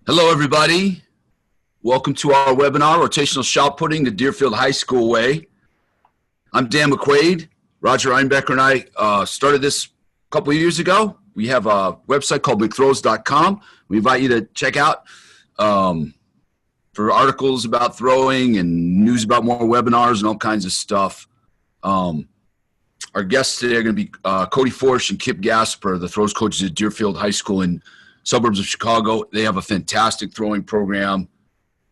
Hello, everybody. Welcome to our webinar, Rotational Shot Putting the Deerfield High School Way. I'm Dan McQuaid. Roger Einbecker and I started this a couple of years ago. We have a website called mcthrows.com. We invite you to check out for articles about throwing and news about more webinars and all kinds of stuff. Our guests today are going to be Cody Foerch and Kip Gasper, the throws coaches at Deerfield High School in suburbs of Chicago. They have a fantastic throwing program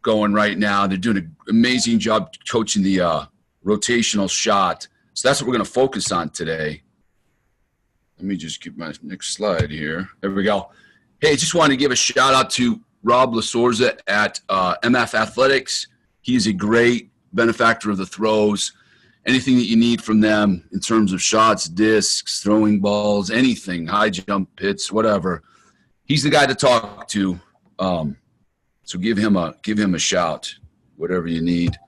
going right now. They're doing an amazing job coaching the rotational shot. So that's what we're going to focus on today. Let me just get my next slide here. There we go. Hey, just wanted to give a shout out to Rob Lasorza at MF Athletics. He is a great benefactor of the throws. Anything that you need from them in terms of shots, discs, throwing balls, anything, high jump pits, whatever. He's the guy to talk to. So give him a shout, whatever you need.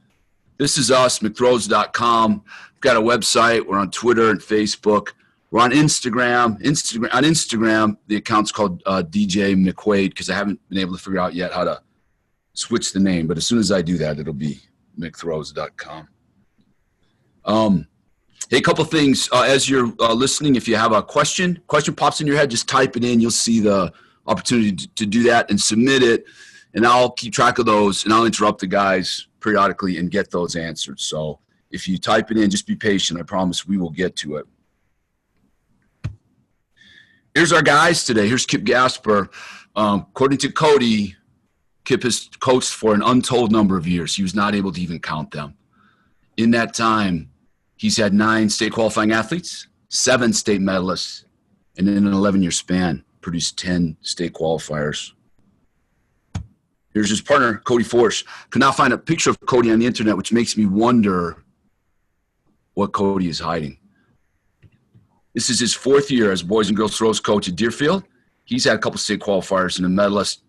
This is us, mcthrows.com. We've got a website. We're on Twitter and Facebook. We're on Instagram. On Instagram, the account's called DJ McQuaid because I haven't been able to figure out yet how to switch the name. But as soon as I do that, it'll be mcthrows.com. Hey, a couple things. As you're listening, if you have a question pops in your head, just type it in. You'll see the opportunity to do that and submit it. And I'll keep track of those, and I'll interrupt the guys periodically and get those answered. So if you type it in, just be patient. I promise we will get to it. Here's our guys today. Here's Kip Gasper. According to Cody, Kip has coached for an untold number of years. He was not able to even count them. In that time, he's had 9 state qualifying athletes, 7 state medalists, and in an 11-year span, produced 10 state qualifiers. Here's his partner, Cody Foerch. Could not find a picture of Cody on the internet, which makes me wonder what Cody is hiding. This is his 4th year as boys and girls throws coach at Deerfield. He's had a couple state qualifiers and a medalist.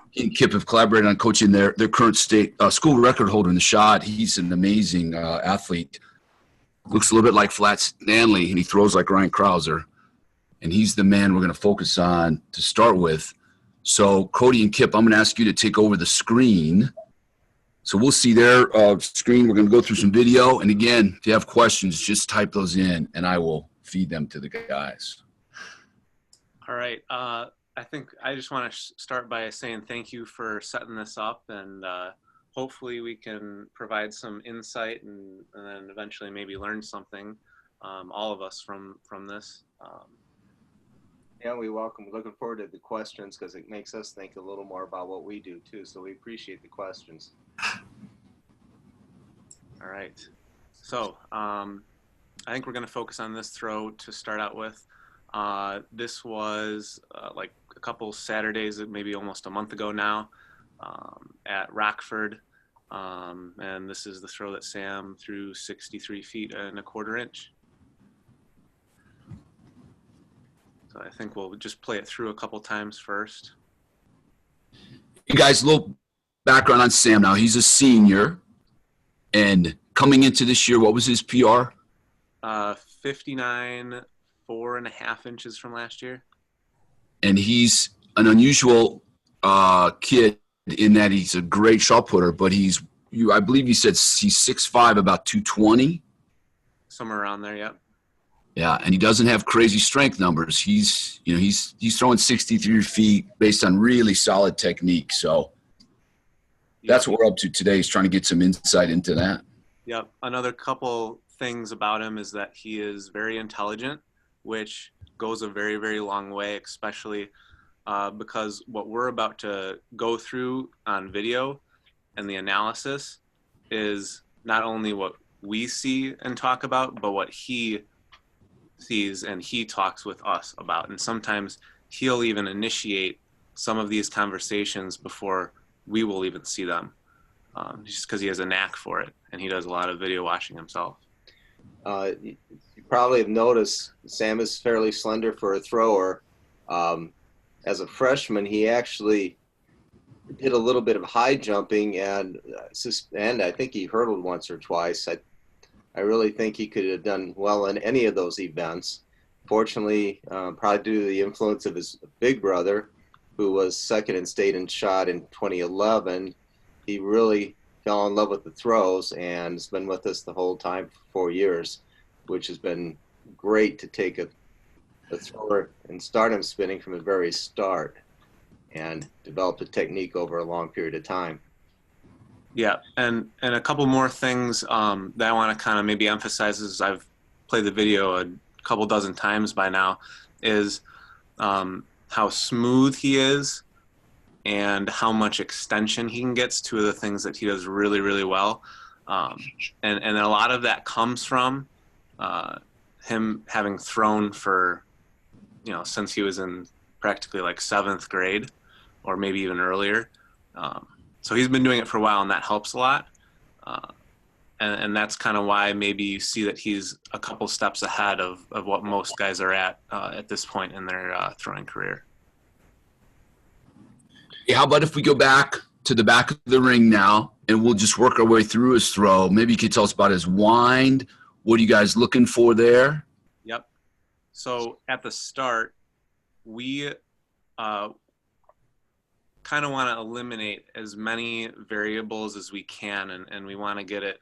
He and Kip have collaborated on coaching their current state school record holder in the shot. He's an amazing athlete. Looks a little bit like Flat Stanley, and he throws like Ryan Krauser. And he's the man we're going to focus on to start with. So, Cody and Kip, I'm going to ask you to take over the screen. So we'll see their screen. We're going to go through some video. And again, if you have questions, just type those in, and I will feed them to the guys. All right. I think I just want to start by saying thank you for setting this up, and hopefully we can provide some insight and then eventually maybe learn something, all of us from this. Yeah, we're looking forward to the questions because it makes us think a little more about what we do too. So we appreciate the questions. All right. So I think we're going to focus on this throw to start out with. This was like a couple Saturdays, maybe almost a month ago now, at Rockford. And this is the throw that Sam threw 63 feet and a quarter inch. So I think we'll just play it through a couple times first. You guys, a little background on Sam now. He's a senior, and coming into this year, what was his PR? 59, 4.5 inches from last year. And he's an unusual kid in that he's a great shot putter, but I believe you said he's 6'5", about 220. Somewhere around there, yep. Yeah, and he doesn't have crazy strength numbers. He's throwing 63 feet based on really solid technique. So that's what we're up to today, is trying to get some insight into that. Yep. Another couple things about him is that he is very intelligent, which goes a very, very long way, especially because what we're about to go through on video and the analysis is not only what we see and talk about, but what he sees and he talks with us about. And sometimes he'll even initiate some of these conversations before we will even see them, just because he has a knack for it and he does a lot of video watching himself. You probably have noticed Sam is fairly slender for a thrower. As a freshman, he actually did a little bit of high jumping, and I think he hurdled once or twice. I really think he could have done well in any of those events. Fortunately, probably due to the influence of his big brother, who was second in state in shot in 2011. He really fell in love with the throws and has been with us the whole time for 4 years, which has been great to take a thrower and start him spinning from the very start and develop a technique over a long period of time. Yeah, and a couple more things that I want to kind of maybe emphasize, as I've played the video a couple dozen times by now, is how smooth he is and how much extension he can get. Two of the things that he does really, really well. And a lot of that comes from him having thrown for, since he was in practically like 7th grade or maybe even earlier. So he's been doing it for a while, and that helps a lot. And that's kind of why maybe you see that he's a couple steps ahead of what most guys are at this point in their throwing career. Yeah, how about if we go back to the back of the ring now, and we'll just work our way through his throw. Maybe you could tell us about his wind. What are you guys looking for there? Yep. So at the start, we kind of want to eliminate as many variables as we can, and we want to get it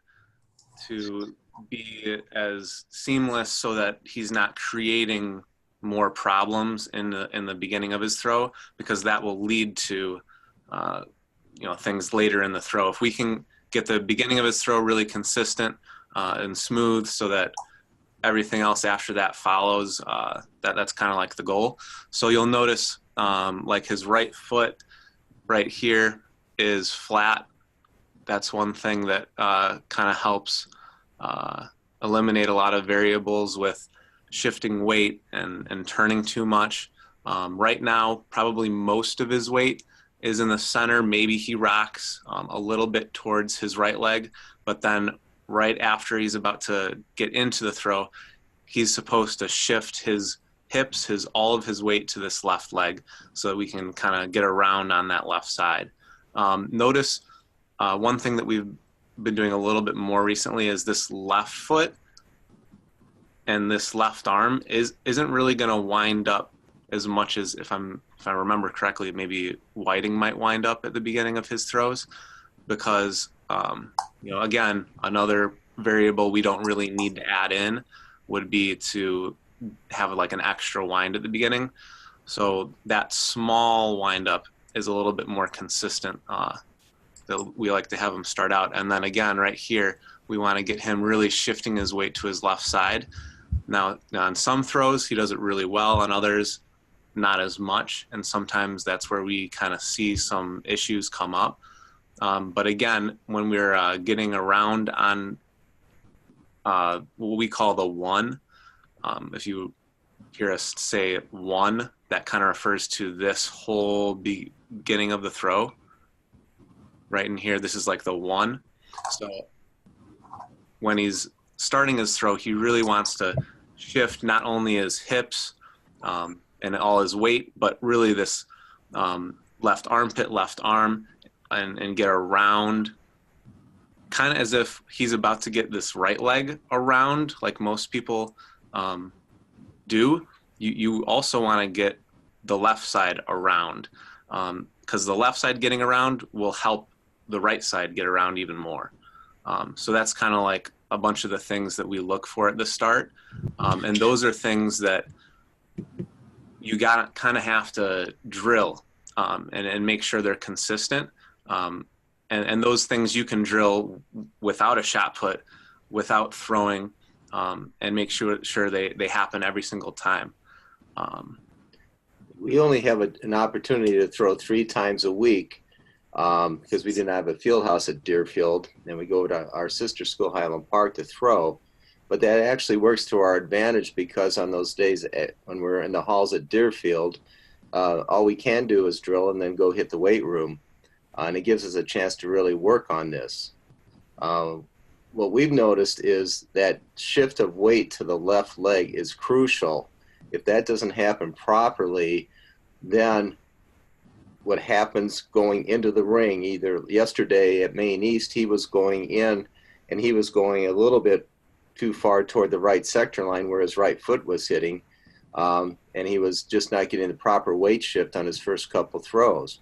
to be as seamless so that he's not creating more problems in the beginning of his throw, because that will lead to things later in the throw. If we can get the beginning of his throw really consistent and smooth so that everything else after that follows, that's kind of like the goal. So you'll notice like his right foot right here is flat. That's one thing that kind of helps eliminate a lot of variables with shifting weight and turning too much. Right now, probably most of his weight is in the center. Maybe he rocks a little bit towards his right leg, but then right after he's about to get into the throw, he's supposed to shift his hips, all of his weight to this left leg so that we can kind of get around on that left side. Notice one thing that we've been doing a little bit more recently is this left foot and this left arm isn't really going to wind up as much as, if I remember correctly, maybe Whiting might wind up at the beginning of his throws, because again, another variable we don't really need to add in would be to have like an extra wind at the beginning. So that small wind up is a little bit more consistent. That we like to have him start out. And then again, right here, we want to get him really shifting his weight to his left side. Now on some throws, he does it really well. On others, not as much. And sometimes that's where we kind of see some issues come up. But again, when we're getting around on what we call the one, if you hear us say one, that kind of refers to this whole beginning of the throw. Right in here, this is like the one. So when he's starting his throw, he really wants to shift not only his hips and all his weight, but really this left armpit, left arm, and get around, kind of as if he's about to get this right leg around, like most people do. You also want to get the left side around, because the left side getting around will help the right side get around even more. So that's kind of like a bunch of the things that we look for at the start. And those are things that you got kind of have to drill and make sure they're consistent. And those things you can drill without a shot put, without throwing, and make sure they happen every single time. We only have an opportunity to throw 3 times a week because we didn't have a field house at Deerfield, and we go to our sister school, Highland Park, to throw. But that actually works to our advantage, because on those days when we're in the halls at Deerfield, all we can do is drill and then go hit the weight room. And it gives us a chance to really work on this. What we've noticed is that shift of weight to the left leg is crucial. If that doesn't happen properly, then what happens going into the ring, either yesterday at Maine East, he was going in and he was going a little bit too far toward the right sector line where his right foot was hitting. and he was just not getting the proper weight shift on his first couple throws.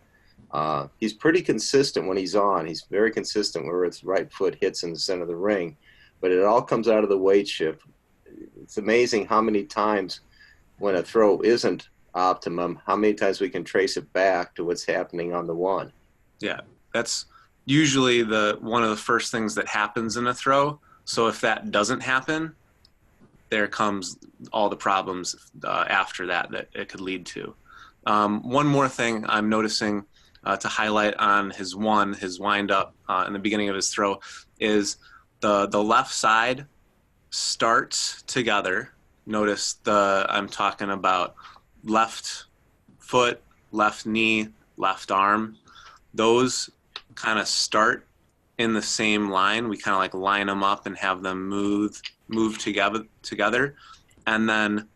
He's pretty consistent when he's on. He's very consistent where his right foot hits in the center of the ring, but it all comes out of the weight shift. It's amazing how many times when a throw isn't optimum, how many times we can trace it back to what's happening on the one. Yeah, that's usually one of the first things that happens in a throw. So if that doesn't happen, there comes all the problems after that it could lead to. One more thing I'm noticing to highlight on his wind up in the beginning of his throw is the left side starts together. Notice I'm talking about left foot, left knee, left arm. Those kind of start in the same line. We kind of like line them up and have them move together. And then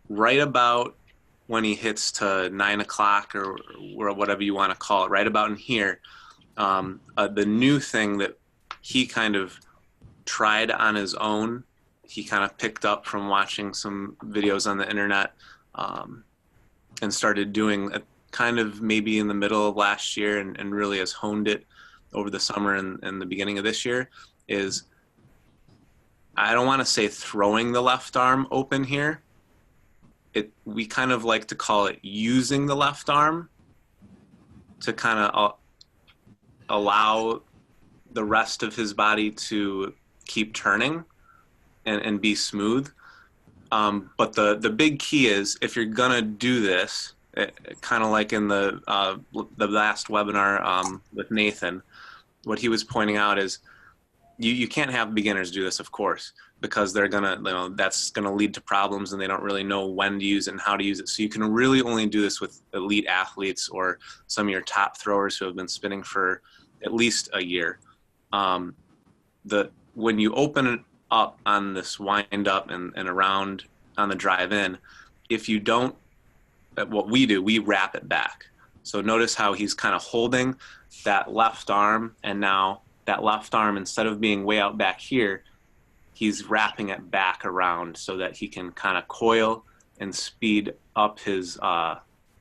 right about when he hits to 9 o'clock or whatever you want to call it, right about in here, the new thing that he kind of tried on his own, he kind of picked up from watching some videos on the internet, and started doing kind of maybe in the middle of last year and really has honed it over the summer and the beginning of this year, is, I don't want to say throwing the left arm open here. We kind of like to call it using the left arm to kind of allow the rest of his body to keep turning and be smooth. But the big key is, if you're gonna do this, kind of like in the last webinar with Nathan, what he was pointing out is you can't have beginners do this, of course, because they're gonna, that's gonna lead to problems and they don't really know when to use it and how to use it. So you can really only do this with elite athletes or some of your top throwers who have been spinning for at least a year. When you open it up on this wind up and around on the drive in, if you don't, what we do, we wrap it back. So notice how he's kind of holding that left arm, and now that left arm, instead of being way out back here, he's wrapping it back around so that he can kind of coil and speed up his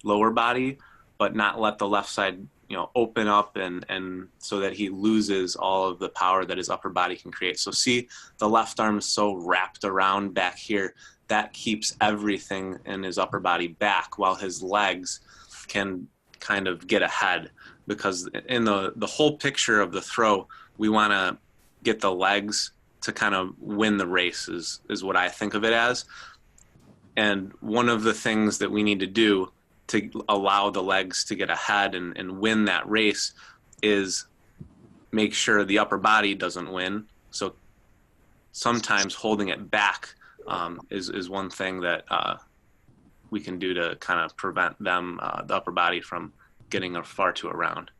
lower body, but not let the left side open up and so that he loses all of the power that his upper body can create. So see, the left arm is so wrapped around back here, that keeps everything in his upper body back, while his legs can kind of get ahead. Because in the whole picture of the throw, we want to get the legs to kind of win the race is what I think of it as. And one of the things that we need to do to allow the legs to get ahead and win that race is make sure the upper body doesn't win. So sometimes holding it back is one thing that we can do to kind of prevent them, the upper body, from getting far too around.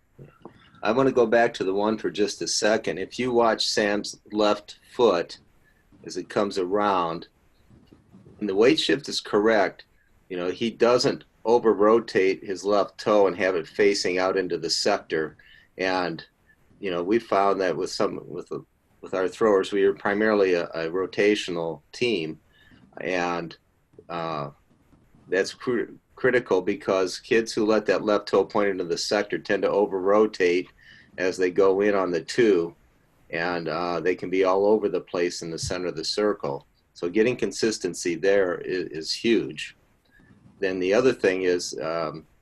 I want to go back to the one for just a second. If you watch Sam's left foot as it comes around, and the weight shift is correct, he doesn't over rotate his left toe and have it facing out into the sector. And we found that with our throwers, we are primarily a rotational team, and that's critical, because kids who let that left toe point into the sector tend to over rotate as they go in on the two, and they can be all over the place in the center of the circle. So getting consistency there is huge. Then the other thing is,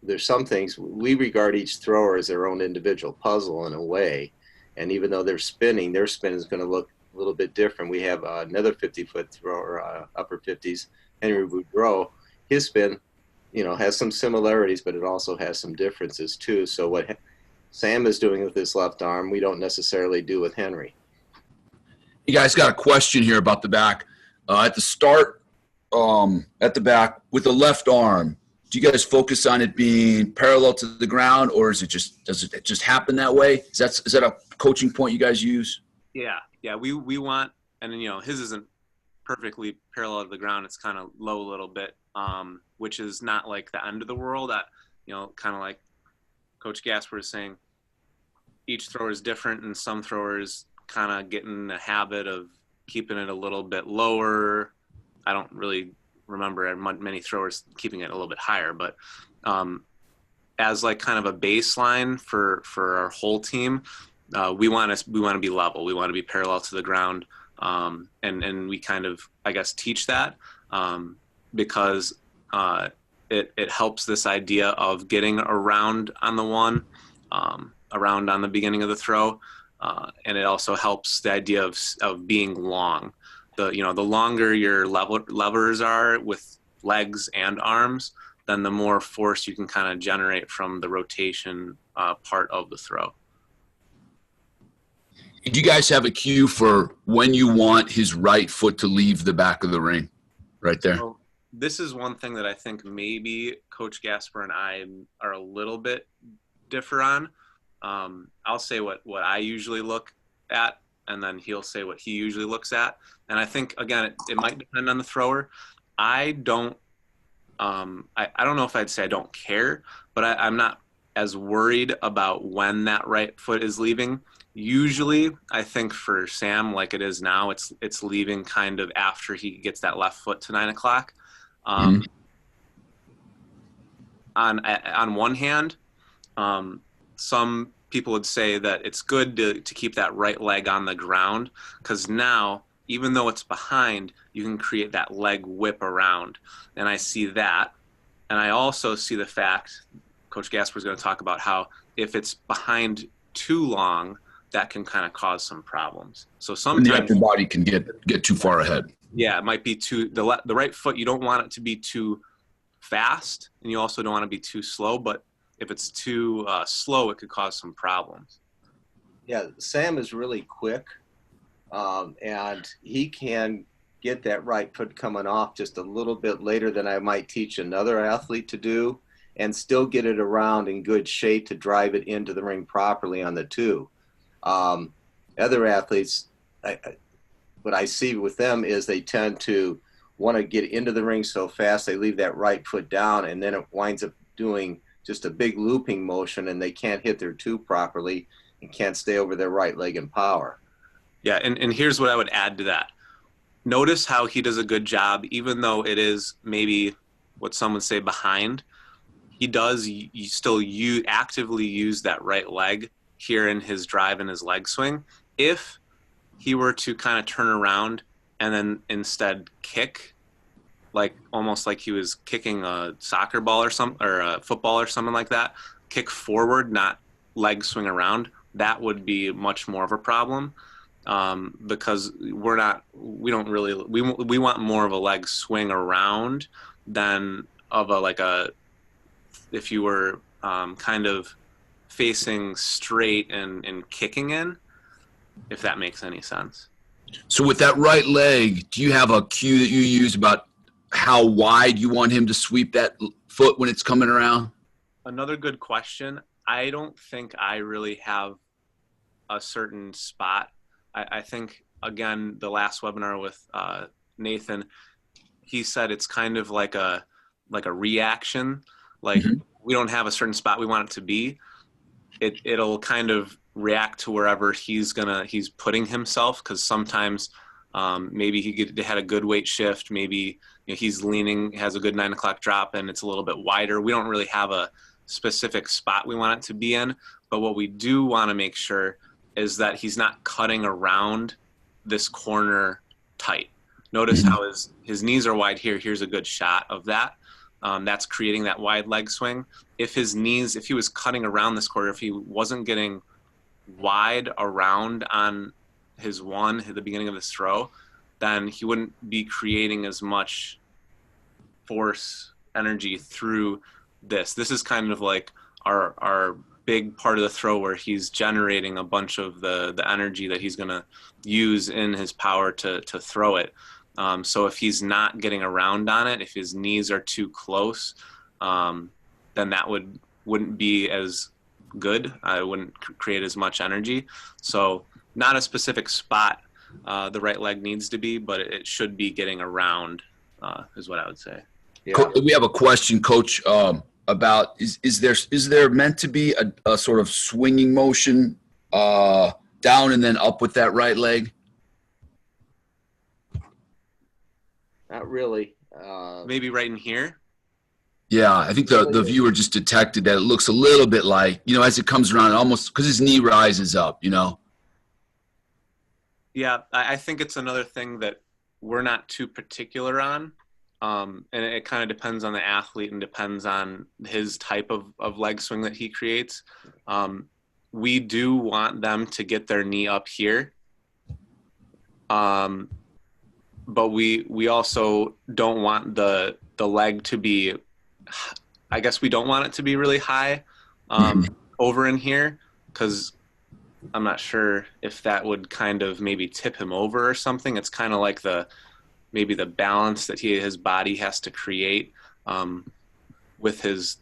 there's some things we regard each thrower as their own individual puzzle in a way. And even though they're spinning, their spin is going to look a little bit different. We have another 50-foot thrower, upper 50s, Henry Boudreau. His spin, has some similarities, but it also has some differences too. So what Sam is doing with his left arm, we don't necessarily do with Henry. You guys got a question here about the back. At the start, at the back with the left arm, do you guys focus on it being parallel to the ground, or does it just happen that way? Is that a coaching point you guys use? Yeah. We want, and his isn't perfectly parallel to the ground. It's kind of low a little bit, which is not like the end of the world. That kind of like Coach Gasper is saying, each thrower is different, and some throwers kind of get in the habit of keeping it a little bit lower. I don't really remember many throwers keeping it a little bit higher, but as like kind of a baseline for our whole team, we want to be level. We want to be parallel to the ground. And we kind of, I guess, teach that because it helps this idea of getting around on the one, around on the beginning of the throw. And it also helps the idea of being long. The longer your levers are with legs and arms, then the more force you can kind of generate from the rotation part of the throw. Do you guys have a cue for when you want his right foot to leave the back of the ring? Right there. So this is one thing that I think maybe Coach Gasper and I are a little bit differ on. I'll say what I usually look at, and then he'll say what he usually looks at. And I think, again, it might depend on the thrower. I don't know if I'd say I don't care, but I'm not as worried about when that right foot is leaving. Usually, I think for Sam, like it is now, it's leaving kind of after he gets that left foot to 9 o'clock. On one hand, some people would say that it's good to keep that right leg on the ground, because now, even though it's behind, you can create that leg whip around. And I see that. And I also see the fact, Coach Gasper is going to talk about how if it's behind too long, that can kind of cause some problems. So sometimes your body can get too far ahead. Yeah, it might be the right foot. You don't want it to be too fast, and you also don't want to be too slow. But if it's too slow, it could cause some problems. Yeah, Sam is really quick, and he can get that right foot coming off just a little bit later than I might teach another athlete to do, and still get it around in good shape to drive it into the ring properly on the two. Other athletes, what I see with them is they tend to want to get into the ring so fast they leave that right foot down, and then it winds up doing just a big looping motion, and they can't hit their two properly and can't stay over their right leg in power. Yeah, and here's what I would add to that. Notice how he does a good job, even though it is maybe what some would say behind. He does still actively use that right leg here in his drive and his leg swing. If he were to kind of turn around and then instead kick, like almost like he was kicking a soccer ball or a football or something like that, kick forward, not leg swing around, that would be much more of a problem. Because we want more of a leg swing around than of if you were kind of facing straight and kicking in, if that makes any sense. So with that right leg, do you have a cue that you use about how wide you want him to sweep that foot when it's coming around? Another good question. I don't think I really have a certain spot. I think, again, the last webinar with Nathan, he said it's kind of like a reaction. Like we don't have a certain spot we want it to be. It'll kind of react to wherever he's putting himself, because sometimes maybe he had a good weight shift, maybe he's leaning, has a good 9 o'clock drop, and it's a little bit wider. We don't really have a specific spot we want it to be in, but what we do want to make sure is that he's not cutting around this corner tight. Notice how his knees are wide here. Here's a good shot of that. That's creating that wide leg swing. If he was cutting around this corner, if he wasn't getting wide around on the beginning of his throw, then he wouldn't be creating as much force energy through this. This is kind of like our big part of the throw where he's generating a bunch of the energy that he's going to use in his power to throw it. So if he's not getting around on it, if his knees are too close, then that wouldn't be as good. I wouldn't create as much energy. So not a specific spot the right leg needs to be, but it should be getting around is what I would say. Yeah. We have a question, Coach, about is there meant to be a sort of swinging motion down and then up with that right leg? Not really. Maybe right in here. Yeah, I think the viewer just detected that it looks a little bit like, as it comes around, almost because his knee rises up, Yeah, I think it's another thing that we're not too particular on. And it kind of depends on the athlete and depends on his type of leg swing that he creates. We do want them to get their knee up here. But we also don't want the leg to be, I guess we don't want it to be really high over in here, because I'm not sure if that would kind of maybe tip him over or something. It's kind of like maybe the balance that his body has to create with his,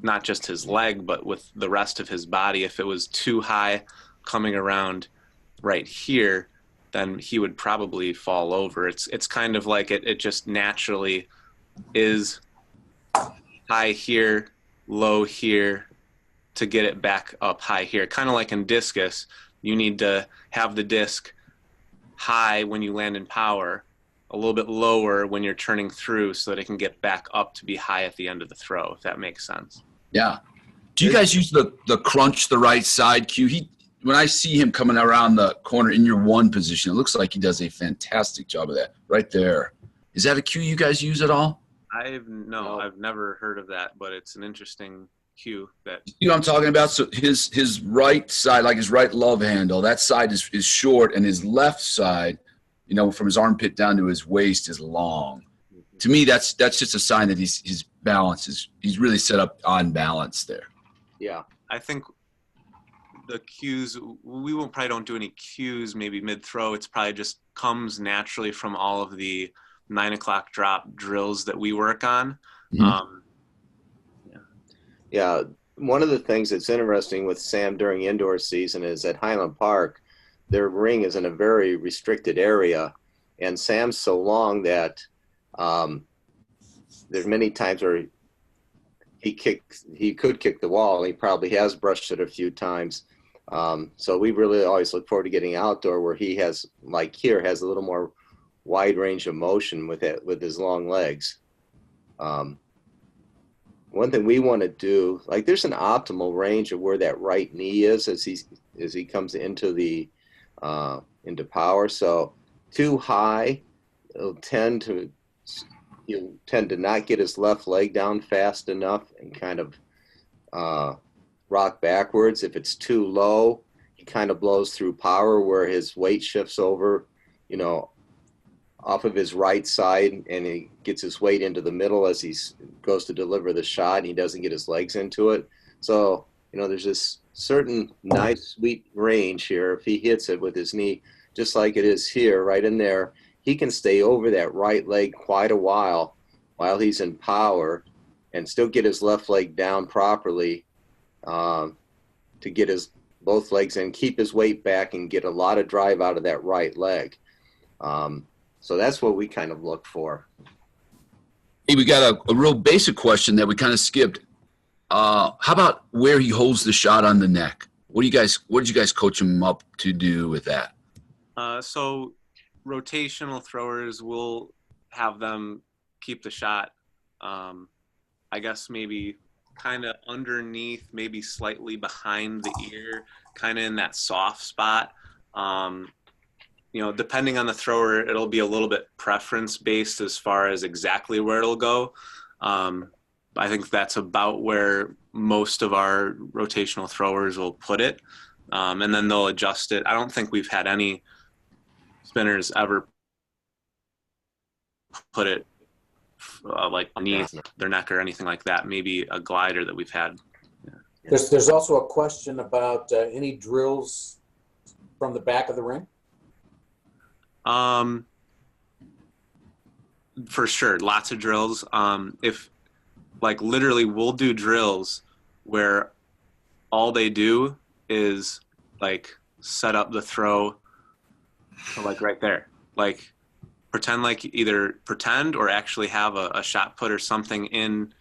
not just his leg, but with the rest of his body. If it was too high coming around right here, then he would probably fall over. It's kind of like it just naturally is high here, low here, to get it back up high here. Kind of like in discus, you need to have the disc high when you land in power, a little bit lower when you're turning through, so that it can get back up to be high at the end of the throw, if that makes sense. Yeah. Do you guys use the crunch the right side cue? When I see him coming around the corner in your one position, it looks like he does a fantastic job of that right there. Is that a cue you guys use at all? I've never heard of that, but it's an interesting cue that. You know what I'm talking about? So his right side, like his right love handle, that side is short, and his left side, from his armpit down to his waist is long. To me, that's just a sign that his balance he's really set up on balance there. Yeah. I think the cues, we probably don't do any cues maybe mid-throw. It's probably just comes naturally from all of the 9 o'clock drop drills that we work on. Mm-hmm. Yeah. One of the things that's interesting with Sam during indoor season is at Highland Park, their ring is in a very restricted area, and Sam's so long that there's many times where he could kick the wall. He probably has brushed it a few times. So we really always look forward to getting outdoor where he has, like here, has a little more wide range of motion with his long legs. One thing we want to do, like there's an optimal range of where that right knee is as he comes into power. So too high, he'll tend to not get his left leg down fast enough and kind of rock backwards. If it's too low, he kind of blows through power where his weight shifts over, off of his right side, and he gets his weight into the middle as he goes to deliver the shot, and he doesn't get his legs into it. So, there's this certain nice, sweet range here. If he hits it with his knee, just like it is here, right in there, he can stay over that right leg quite a while he's in power and still get his left leg down properly to get his both legs in, keep his weight back, and get a lot of drive out of that right leg. So that's what we kind of look for. Hey, we got a real basic question that we kind of skipped. How about where he holds the shot on the neck? What did you guys coach him up to do with that? So rotational throwers, will have them keep the shot, I guess maybe kind of underneath, maybe slightly behind the ear, kind of in that soft spot. Depending on the thrower, it'll be a little bit preference based as far as exactly where it'll go. I think that's about where most of our rotational throwers will put it. And then they'll adjust it. I don't think we've had any spinners ever put it like beneath their neck or anything like that. Maybe a glider that we've had. Yeah. There's also a question about any drills from the back of the ring. For sure, lots of drills. If like literally we'll do drills where all they do is like set up the throw like right there, like either pretend or actually have a shot put or something in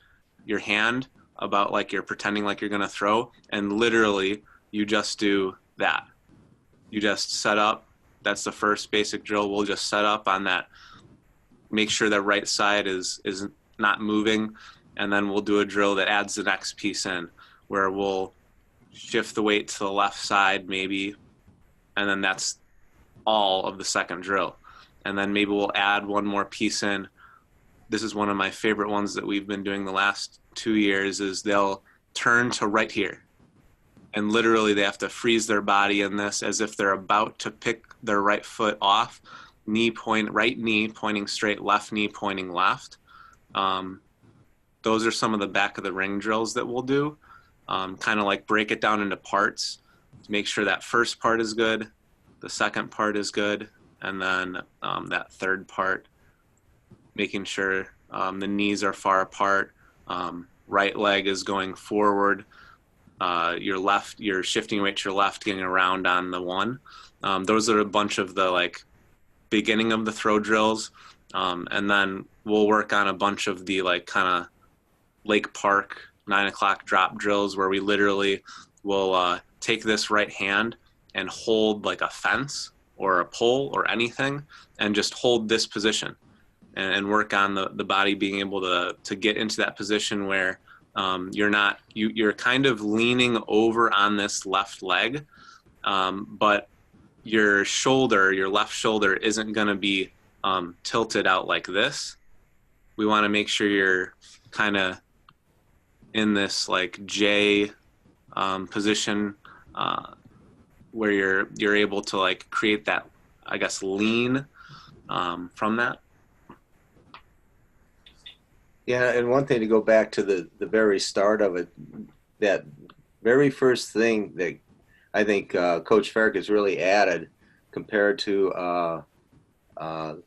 your hand about like you're pretending like you're going to throw, and literally you just do that. You just set up. That's the first basic drill. We'll just set up on that make sure the right side is not moving, and then we'll do a drill that adds the next piece in, where we'll shift the weight to the left side maybe, and then that's all of the second drill. And then maybe we'll add one more piece in. This is one of my favorite ones that we've been doing the last 2 years, is they'll turn to right here. And literally they have to freeze their body in this as if they're about to pick their right foot off, right knee pointing straight, left knee pointing left. Those are some of the back of the ring drills that we'll do. Kind of like break it down into parts to make sure that first part is good, the second part is good, and then that third part, making sure the knees are far apart, right leg is going forward, you're shifting weight to your left, getting around on the one. Those are a bunch of the like beginning of the throw drills, and then we'll work on a bunch of the like kind of Lake Park 9 o'clock drop drills, where we literally will take this right hand and hold like a fence or a pole or anything, and just hold this position and work on the body being able to get into that position where you're kind of leaning over on this left leg, but your left shoulder isn't going to be tilted out like this. We want to make sure you're kind of in this like J position, where you're able to like create that, I guess, lean from that. Yeah, and one thing to go back to the very start of it, that very first thing that I think Coach Foerch has really added compared to the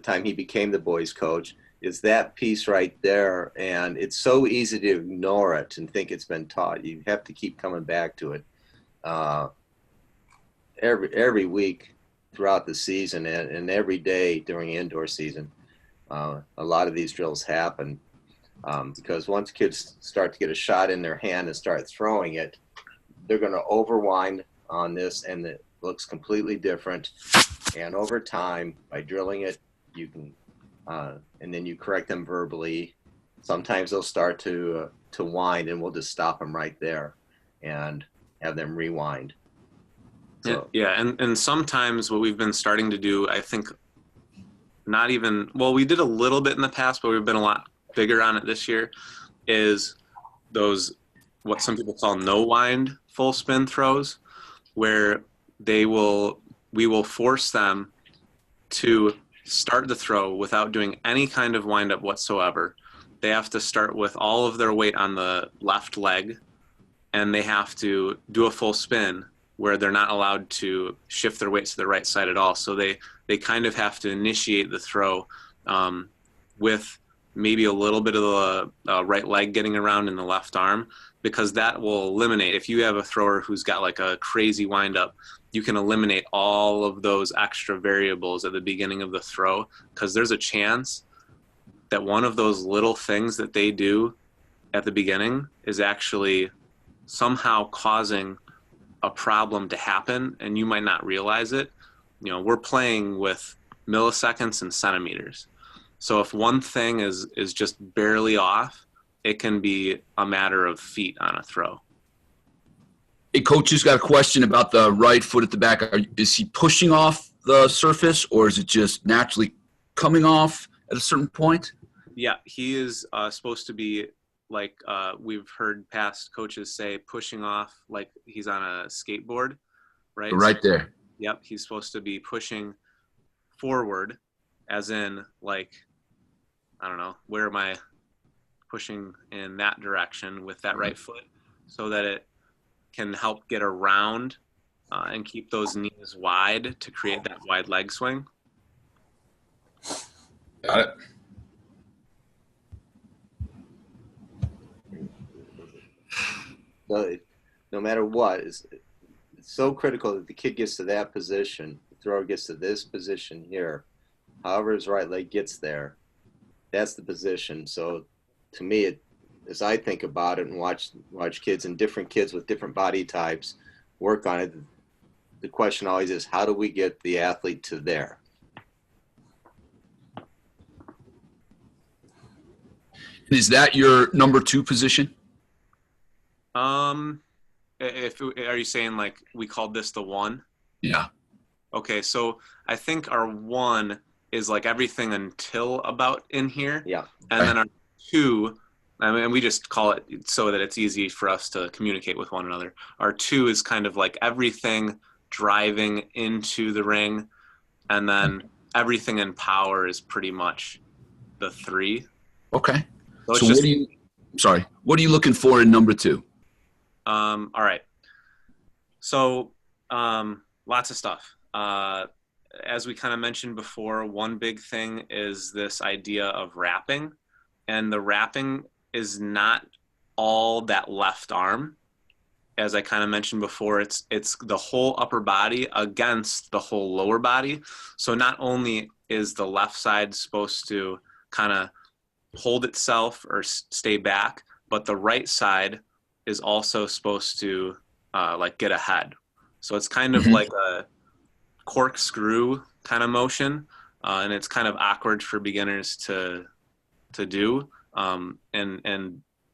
time he became the boys coach, is that piece right there. And it's so easy to ignore it and think it's been taught. You have to keep coming back to it every week throughout the season, and every day during indoor season. A lot of these drills happen because once kids start to get a shot in their hand and start throwing it, they're going to overwind on this, and it looks completely different. And over time, by drilling it, you can, and then you correct them verbally. Sometimes they'll start to wind, and we'll just stop them right there and have them rewind. So. Yeah, and sometimes what we've been starting to do, I think, we did a little bit in the past, but we've been a lot bigger on it this year, is those, what some people call no wind full spin throws, where we will force them to start the throw without doing any kind of wind up whatsoever. They have to start with all of their weight on the left leg, and they have to do a full spin where they're not allowed to shift their weight to the right side at all. So they kind of have to initiate the throw with maybe a little bit of the right leg getting around in the left arm, because that will eliminate, if you have a thrower who's got like a crazy windup, you can eliminate all of those extra variables at the beginning of the throw, because there's a chance that one of those little things that they do at the beginning is actually somehow causing a problem to happen, and you might not realize it. You know, we're playing with milliseconds and centimeters. So if one thing is just barely off, it can be a matter of feet on a throw. Hey, coach, just got a question about the right foot at the back. Is he pushing off the surface, or is it just naturally coming off at a certain point? Yeah, he is supposed to be, like we've heard past coaches say, pushing off like he's on a skateboard, right? Right there. Yep, he's supposed to be pushing forward, as in like, I don't know, where am I pushing in that direction with that right foot, so that it can help get around and keep those knees wide to create that wide leg swing. Got it. So no matter what, it's so critical that the kid gets to that position, the thrower gets to this position here. However his right leg gets there, that's the position. So to me, as I think about it and watch kids and different kids with different body types work on it, the question always is, how do we get the athlete to there? Is that your number 2 position? Are you saying like we called this the 1? Yeah. Okay, so I think our 1 is like everything until about in here. Yeah. And then our 2, I mean, we just call it so that it's easy for us to communicate with one another. Our 2 is kind of like everything driving into the ring, and then everything in power is pretty much the 3. Okay. So it's So just, what are you looking for in number 2? all right. So lots of stuff. As we kind of mentioned before, one big thing is this idea of wrapping, and the wrapping is not all that left arm. As I kind of mentioned before, it's the whole upper body against the whole lower body. So not only is the left side supposed to kind of hold itself or stay back, but the right side is also supposed to like get ahead. So it's kind of like a corkscrew kind of motion, and it's kind of awkward for beginners to do. And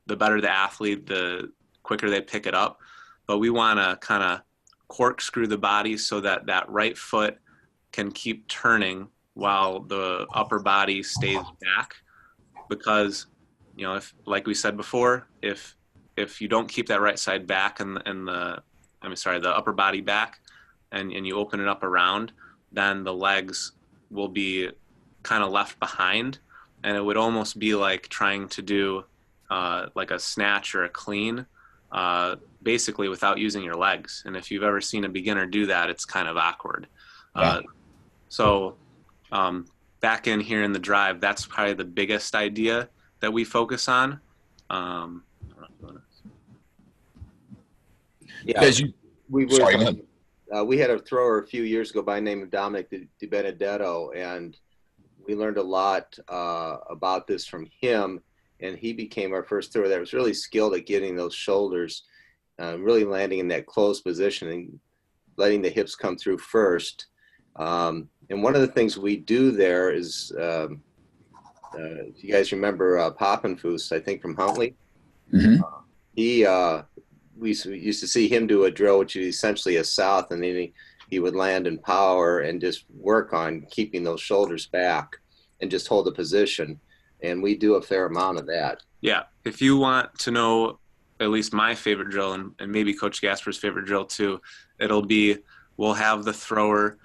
the better the athlete, the quicker they pick it up. But we want to kind of corkscrew the body so that that right foot can keep turning while the upper body stays back. Because, you know, if, like we said before, if you don't keep that right side back and the upper body back, and you open it up around, then the legs will be kind of left behind, and it would almost be like trying to do like a snatch or a clean, basically without using your legs. And if you've ever seen a beginner do that, it's kind of awkward. Yeah. So back in here in the drive, that's probably the biggest idea that we focus on. Yeah. Guys, We sorry, go ahead. we had a thrower a few years ago by the name of Dominic Di Benedetto, and we learned a lot about this from him. And he became our first thrower that was really skilled at getting those shoulders, really landing in that closed position and letting the hips come through first. And one of the things we do there is, if you guys remember Poppenfuss, I think from Huntley, we used to see him do a drill, which is essentially a south, and then he would land in power and just work on keeping those shoulders back and just hold the position. And we do a fair amount of that. Yeah. If you want to know at least my favorite drill, and maybe Coach Gasper's favorite drill too, it'll be, we'll have the thrower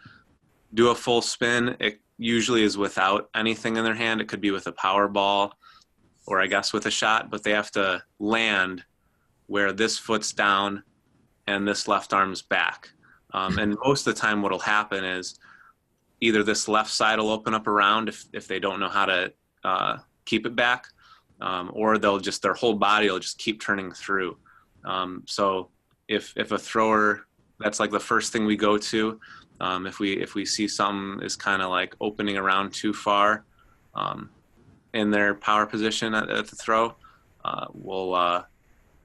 do a full spin. It usually is without anything in their hand. It could be with a power ball or I guess with a shot, but they have to land where this foot's down and this left arm's back. And most of the time what'll happen is either this left side will open up around if they don't know how to keep it back, or their whole body will just keep turning through. So if a thrower, that's like the first thing we go to. If we see something is kind of like opening around too far in their power position at the throw,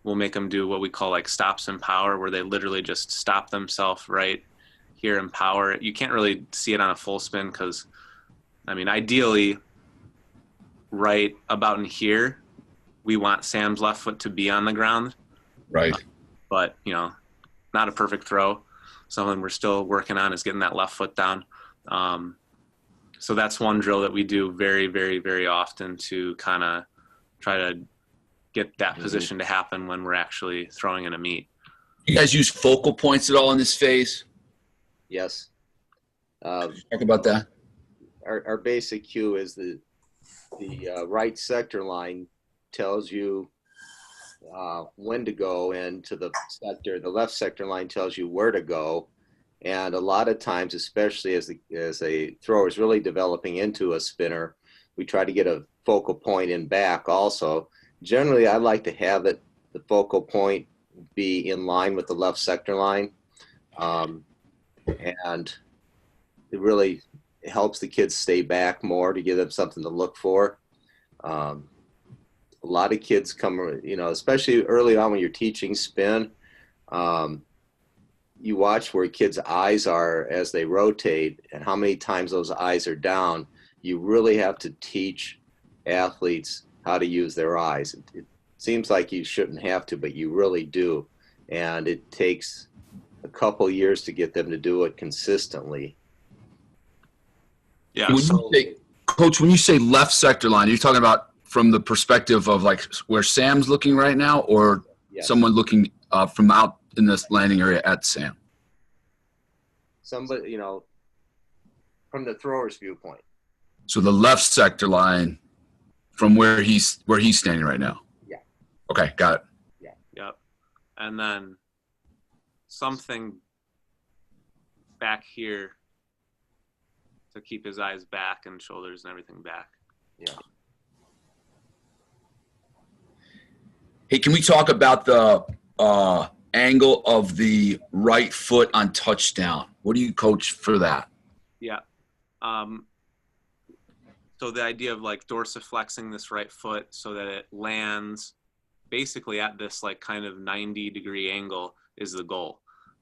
we'll make them do what we call like stops in power, where they literally just stop themselves right here in power. You can't really see it on a full spin because, I mean, ideally, right about in here, we want Sam's left foot to be on the ground. Right. But, you know, not a perfect throw. Something we're still working on is getting that left foot down. So that's one drill that we do very, very, very often to kind of try to get that position to happen when we're actually throwing in a meet. You guys use focal points at all in this phase? Yes. Talk about that. Our basic cue is the right sector line tells you when to go into the sector. The left sector line tells you where to go. And a lot of times, especially as a thrower is really developing into a spinner, we try to get a focal point in back also. Generally, I like to have the focal point be in line with the left sector line. And it really helps the kids stay back more to give them something to look for. A lot of kids come, you know, especially early on when you're teaching spin, you watch where kids' eyes are as they rotate and how many times those eyes are down. You really have to teach athletes how to use their eyes. It seems like you shouldn't have to, but you really do. And it takes a couple years to get them to do it consistently. Yeah. When So you say, Coach, when you say left sector line, you're talking about from the perspective of like where Sam's looking right now, or Yes. someone looking from out in this landing area at Sam? Somebody, from the thrower's viewpoint. So the left sector line from where he's standing right now. Yeah. Okay, got it. Yep. And then something back here to keep his eyes back and shoulders and everything back. Yeah. Hey, can we talk about the angle of the right foot on touchdown? What do you coach for that? Yeah. So the idea of like dorsiflexing this right foot so that it lands basically at this like kind of 90-degree angle is the goal.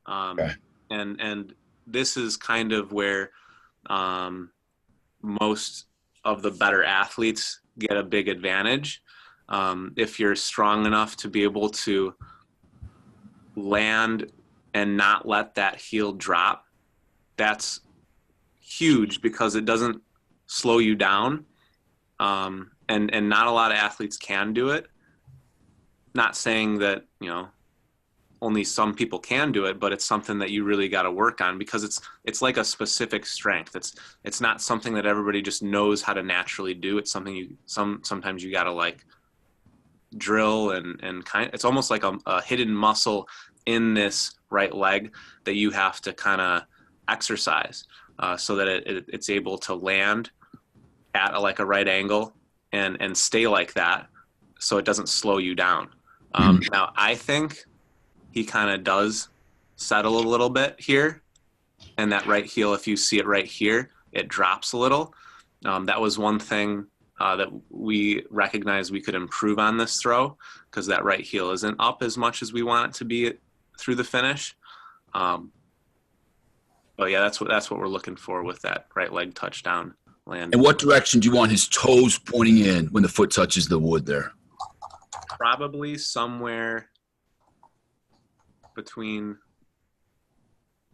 Okay. And this is kind of where most of the better athletes get a big advantage. If you're strong enough to be able to land and not let that heel drop, that's huge because it doesn't slow you down. And not a lot of athletes can do it. Not saying that, only some people can do it, but it's something that you really got to work on because it's like a specific strength. It's not something that everybody just knows how to naturally do. It's something sometimes you got to like drill and it's almost like a hidden muscle in this right leg that you have to kind of exercise so that it's able to land at like a right angle and stay like that so it doesn't slow you down. Now I think he kind of does settle a little bit here, and that right heel, if you see it right here, it drops a little. That was one thing that we recognized we could improve on this throw because that right heel isn't up as much as we want it to be through the finish. But yeah, that's what we're looking for with that right leg touchdown land. And what direction do you want his toes pointing in when the foot touches the wood there? Probably somewhere between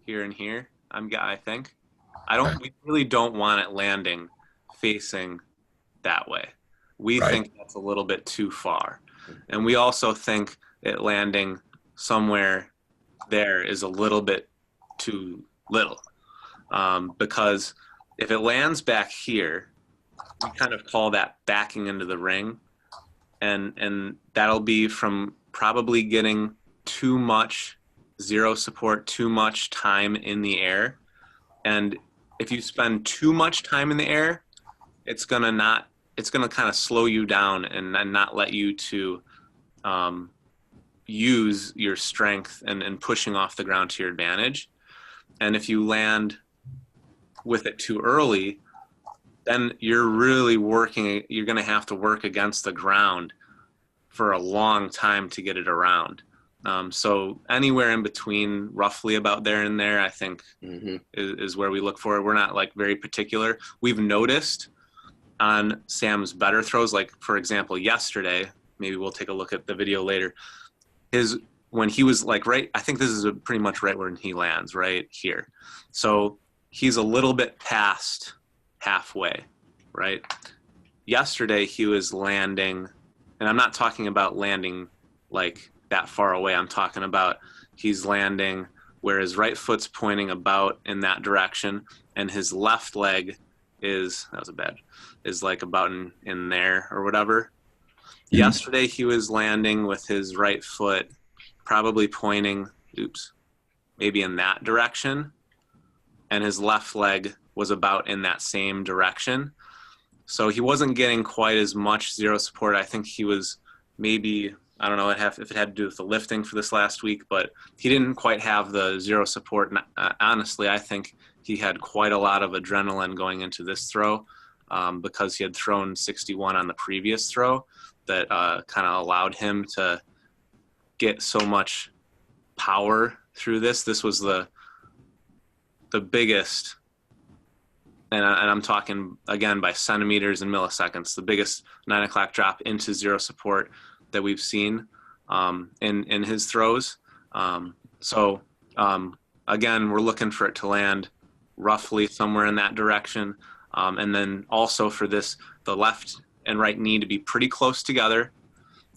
here and here. I think. We really don't want it landing facing that way. We think that's a little bit too far. And we also think it landing somewhere there is a little bit too little. Because if it lands back here, we kind of call that backing into the ring. And that'll be from probably getting too much zero support, too much time in the air. And if you spend too much time in the air, it's gonna kind of slow you down and not let you to use your strength and pushing off the ground to your advantage. And if you land with it too early, then you're gonna have to work against the ground for a long time to get it around. So anywhere in between, roughly about there and there, I think is where we look for it. We're not like very particular. We've noticed on Sam's better throws, like for example, yesterday, maybe we'll take a look at the video later, when he was like I think this is pretty much right where he lands, right here. So he's a little bit past halfway, right? Yesterday he was landing, and I'm not talking about landing like that far away. I'm talking about he's landing where his right foot's pointing about in that direction, and his left leg is like about in there or whatever. Mm-hmm. Yesterday he was landing with his right foot probably pointing, maybe in that direction, and his left leg was about in that same direction. So he wasn't getting quite as much zero support. I think he was maybe, I don't know if it had to do with the lifting for this last week, but he didn't quite have the zero support. And honestly, I think he had quite a lot of adrenaline going into this throw because he had thrown 61 on the previous throw that kind of allowed him to get so much power through this. This was the biggest and I'm talking again by centimeters and milliseconds, the biggest 9 o'clock drop into zero support that we've seen in his throws. Again, we're looking for it to land roughly somewhere in that direction. And then also for this, the left and right knee to be pretty close together,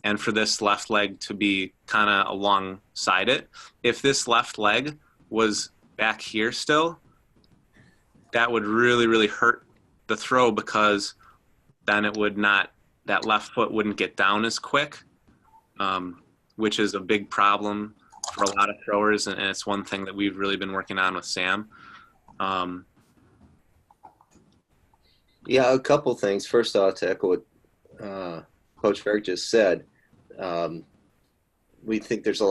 and for this left leg to be kind of alongside it. If this left leg was back here still, that would really, really hurt the throw, because then it would not, that left foot wouldn't get down as quick, which is a big problem for a lot of throwers, and it's one thing that we've really been working on with Sam. Yeah, a couple things. First off, to echo what Coach Foerch just said, we think there's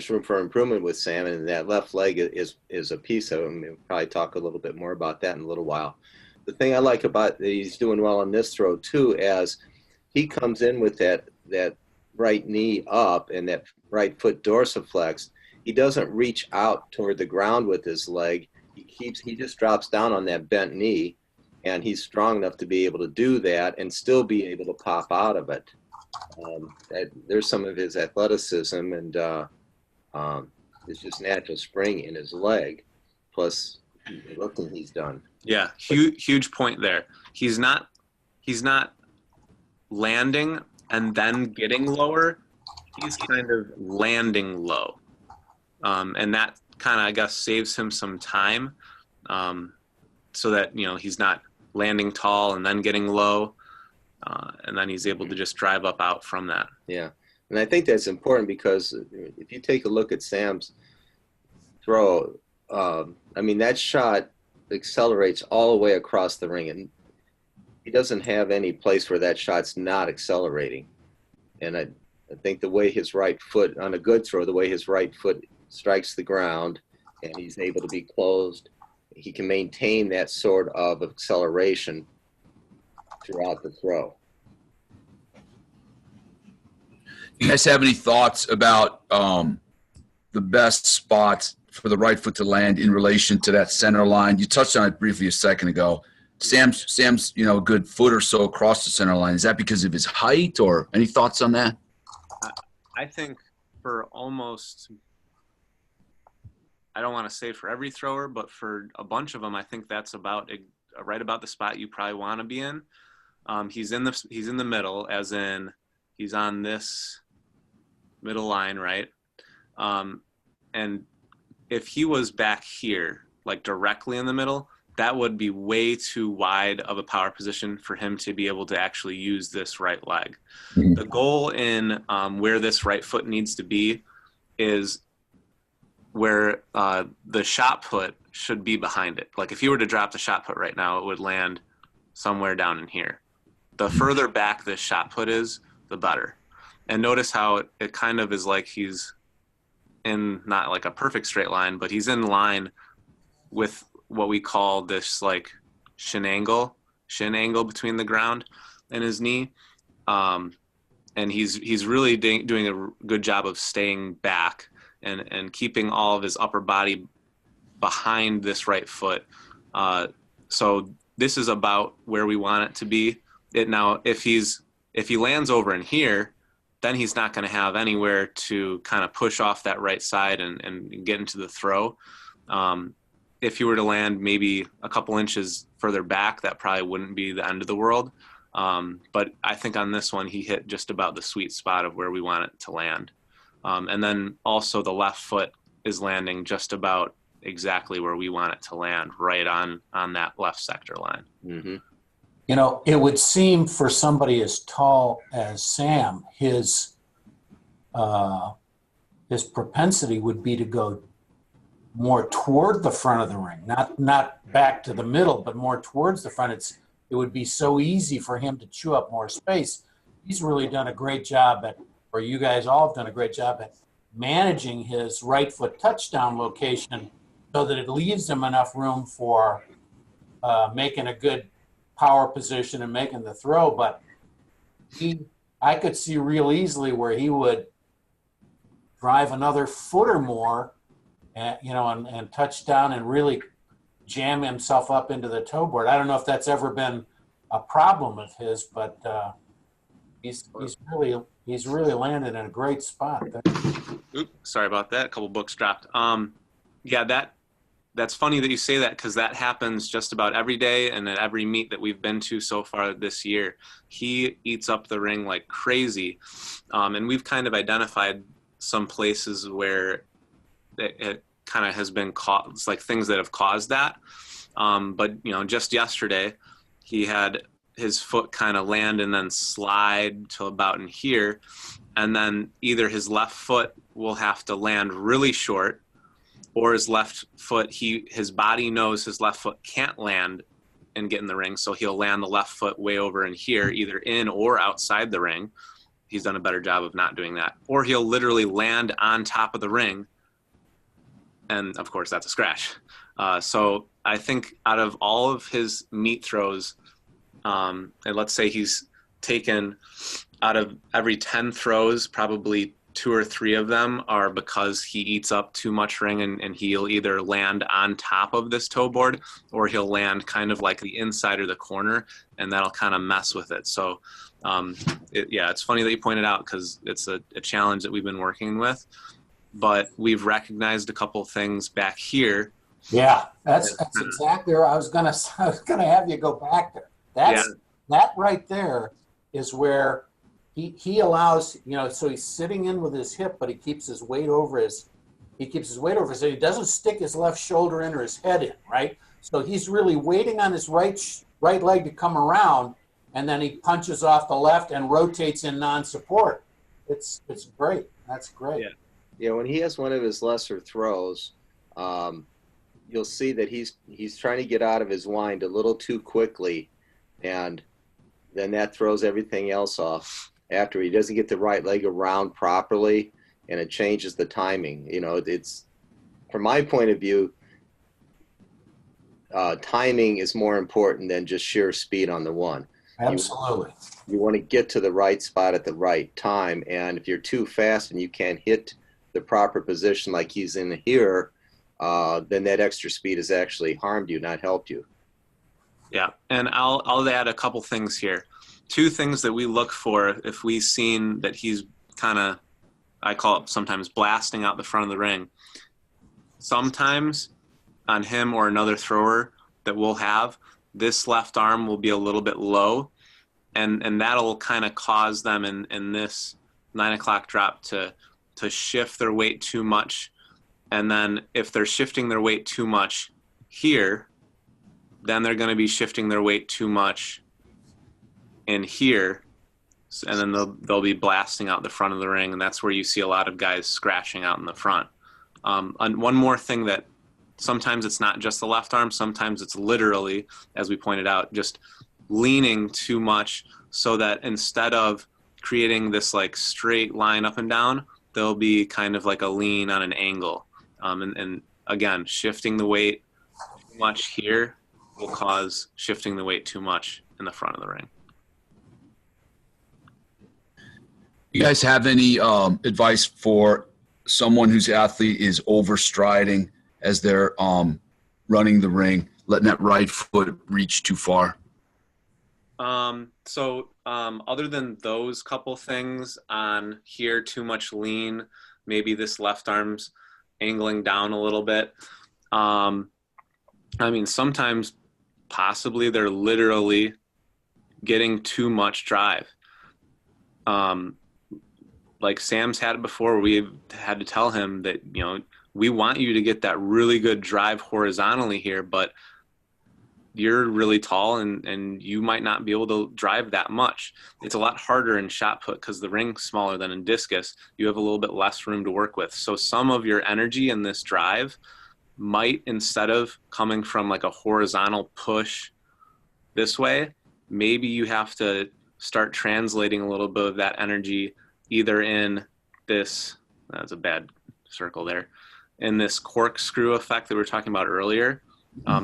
room for improvement with Sam, and that left leg is a piece of him. We'll probably talk a little bit more about that in a little while. The thing I like about that he's doing well on this throw too, as he comes in with that right knee up and that right foot dorsiflex, he doesn't reach out toward the ground with his leg. He just drops down on that bent knee, and he's strong enough to be able to do that and still be able to pop out of it. There's some of his athleticism and it's just natural spring in his leg, plus the lifting he's done. Yeah, huge point there. He's not landing and then getting lower. He's kind of landing low, and that kind of, I guess, saves him some time, so that he's not landing tall and then getting low. And then he's able to just drive up out from that. Yeah, and I think that's important, because if you take a look at Sam's throw, that shot accelerates all the way across the ring, and he doesn't have any place where that shot's not accelerating. And I think the way his right foot, on a good throw, the way his right foot strikes the ground and he's able to be closed, he can maintain that sort of acceleration throughout the throw. You guys have any thoughts about the best spots for the right foot to land in relation to that center line? You touched on it briefly a second ago. Sam's a good foot or so across the center line. Is that because of his height, or any thoughts on that? I think for almost, I don't want to say for every thrower, but for a bunch of them, I think that's about right about the spot you probably want to be in. He's in the middle, as in he's on this middle line, right? And if he was back here, like directly in the middle, that would be way too wide of a power position for him to be able to actually use this right leg. Mm-hmm. The goal in where this right foot needs to be is where the shot put should be behind it. Like if you were to drop the shot put right now, it would land somewhere down in here. The further back this shot put is, the better. And notice how it kind of is like he's in not like a perfect straight line, but he's in line with what we call this like shin angle between the ground and his knee. And he's really doing a good job of staying back and keeping all of his upper body behind this right foot. So this is about where we want it to be. Now, if he lands over in here, then he's not going to have anywhere to kind of push off that right side and get into the throw. If he were to land maybe a couple inches further back, that probably wouldn't be the end of the world. But I think on this one, he hit just about the sweet spot of where we want it to land. And then also the left foot is landing just about exactly where we want it to land, right on that left sector line. Mm-hmm. It would seem for somebody as tall as Sam, his propensity would be to go more toward the front of the ring, not back to the middle, but more towards the front. It would be so easy for him to chew up more space. He's really done a great job or you guys all have done a great job at managing his right foot touchdown location so that it leaves him enough room for making a good power position and making the throw. But I could see real easily where he would drive another foot or more and touch down and really jam himself up into the toe board. I don't know if that's ever been a problem of his, but he's really landed in a great spot there. Oops, sorry about that. A couple books dropped. Yeah, that's funny that you say that, because that happens just about every day and at every meet that we've been to so far this year. He eats up the ring like crazy, and we've kind of identified some places where it kind of has been caught. It's like things that have caused that. But just yesterday, he had his foot kind of land and then slide till about in here, and then either his left foot will have to land really short, or his left foot, his body knows his left foot can't land and get in the ring, so he'll land the left foot way over in here, either in or outside the ring. He's done a better job of not doing that. Or he'll literally land on top of the ring, and of course that's a scratch. So I think out of all of his meat throws, and let's say he's taken out of every 10 throws, probably 2 or 3 of them are because he eats up too much ring, and he'll either land on top of this toe board, or he'll land kind of like the inside or the corner, and that'll kind of mess with it. So it's funny that you pointed out, because it's a challenge that we've been working with, but we've recognized a couple things back here. Yeah, that's exactly where I was gonna have you go back there. That right there is where he allows, so he's sitting in with his hip, but he keeps his weight over so he doesn't stick his left shoulder in or his head in, right? So he's really waiting on his right leg to come around, and then he punches off the left and rotates in non-support. It's great. That's great. Yeah, when he has one of his lesser throws, you'll see that he's trying to get out of his wind a little too quickly, and then that throws everything else off. After he doesn't get the right leg around properly, and it changes the timing. It's, from my point of view, timing is more important than just sheer speed on the one. Absolutely. You want to get to the right spot at the right time, and if you're too fast and you can't hit the proper position like he's in here, then that extra speed has actually harmed you, not helped you. Yeah, and I'll add a couple things here. 2 things that we look for if we've seen that he's kind of, I call it sometimes blasting out the front of the ring. Sometimes on him or another thrower that we'll have, this left arm will be a little bit low, and that'll kind of cause them in this 9 o'clock drop to shift their weight too much. And then if they're shifting their weight too much here, then they're going to be shifting their weight too much in here, and then they'll be blasting out the front of the ring, and that's where you see a lot of guys scratching out in the front. And one more thing, that sometimes it's not just the left arm, sometimes it's literally, as we pointed out, just leaning too much, so that instead of creating this like straight line up and down, there'll be kind of like a lean on an angle. And again, shifting the weight too much here will cause shifting the weight too much in the front of the ring. You guys have any advice for someone whose athlete is overstriding as they're running the ring, letting that right foot reach too far? So other than those couple things on here, too much lean, maybe this left arm's angling down a little bit. Sometimes possibly they're literally getting too much drive. Like Sam's had it before, we've had to tell him that, we want you to get that really good drive horizontally here, but you're really tall and you might not be able to drive that much. It's a lot harder in shot put because the ring's smaller than in discus. You have a little bit less room to work with. So some of your energy in this drive might, instead of coming from like a horizontal push this way, maybe you have to start translating a little bit of that energy either in this, that's a bad circle there, in this corkscrew effect that we were talking about earlier.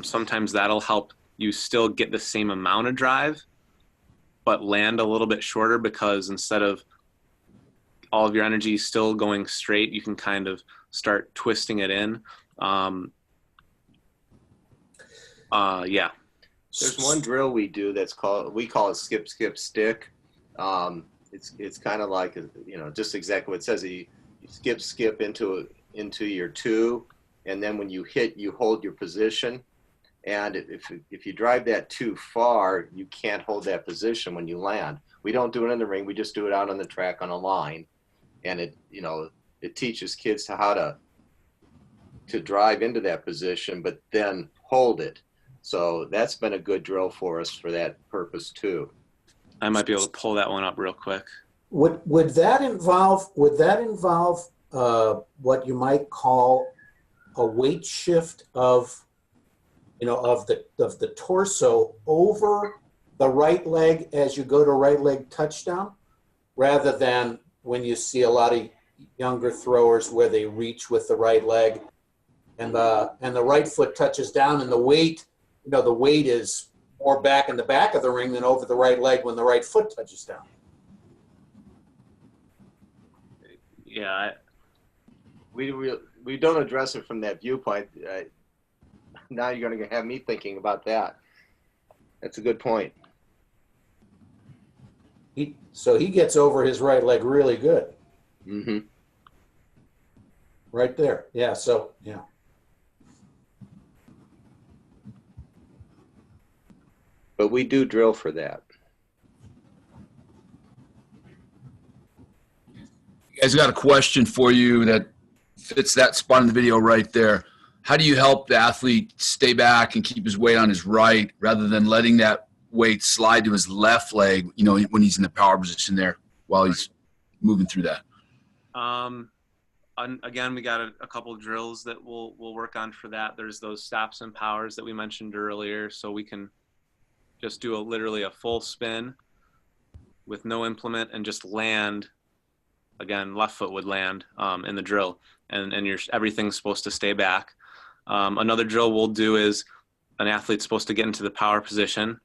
Sometimes that'll help you still get the same amount of drive, but land a little bit shorter, because instead of all of your energy still going straight, you can kind of start twisting it in. Yeah. There's one drill we do we call it skip, skip, stick. It's kind of like, just exactly what it says. You skip, skip into your two, and then when you hit, you hold your position. And if you drive that too far, you can't hold that position when you land. We don't do it in the ring. We just do it out on the track on a line. And it teaches kids how to drive into that position, but then hold it. So that's been a good drill for us for that purpose too. I might be able to pull that one up real quick. Would that involve what you might call a weight shift of the torso over the right leg as you go to right leg touchdown, rather than when you see a lot of younger throwers where they reach with the right leg and the right foot touches down, and the weight is more back in the back of the ring than over the right leg when the right foot touches down. Yeah. We don't address it from that viewpoint. Now you're going to have me thinking about that. That's a good point. So he gets over his right leg really good. Mm-hmm. Right there. Yeah. So, yeah. But we do drill for that. You guys got a question for you that fits that spot in the video right there. How do you help the athlete stay back and keep his weight on his right rather than letting that weight slide to his left leg, when he's in the power position there while he's moving through that? Again, we got a couple of drills that we'll work on for that. There's those stops and powers that we mentioned earlier, so we can just do literally a full spin with no implement and just land. Again, left foot would land in the drill, and everything's supposed to stay back. Another drill we'll do is an athlete's supposed to get into the power position,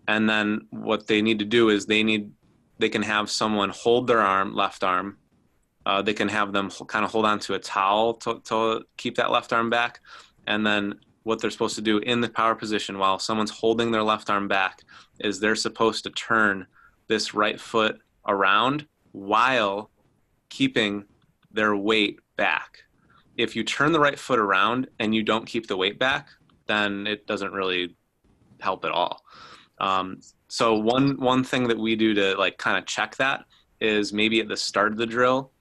and then what they need to do is they can have someone hold their left arm. They can have them kind of hold on to a towel to keep that left arm back, and then what they're supposed to do in the power position while someone's holding their left arm back is they're supposed to turn this right foot around while keeping their weight back. If you turn the right foot around and you don't keep the weight back, then it doesn't really help at all. So one thing that we do to kind of check that is maybe at the start of the drill,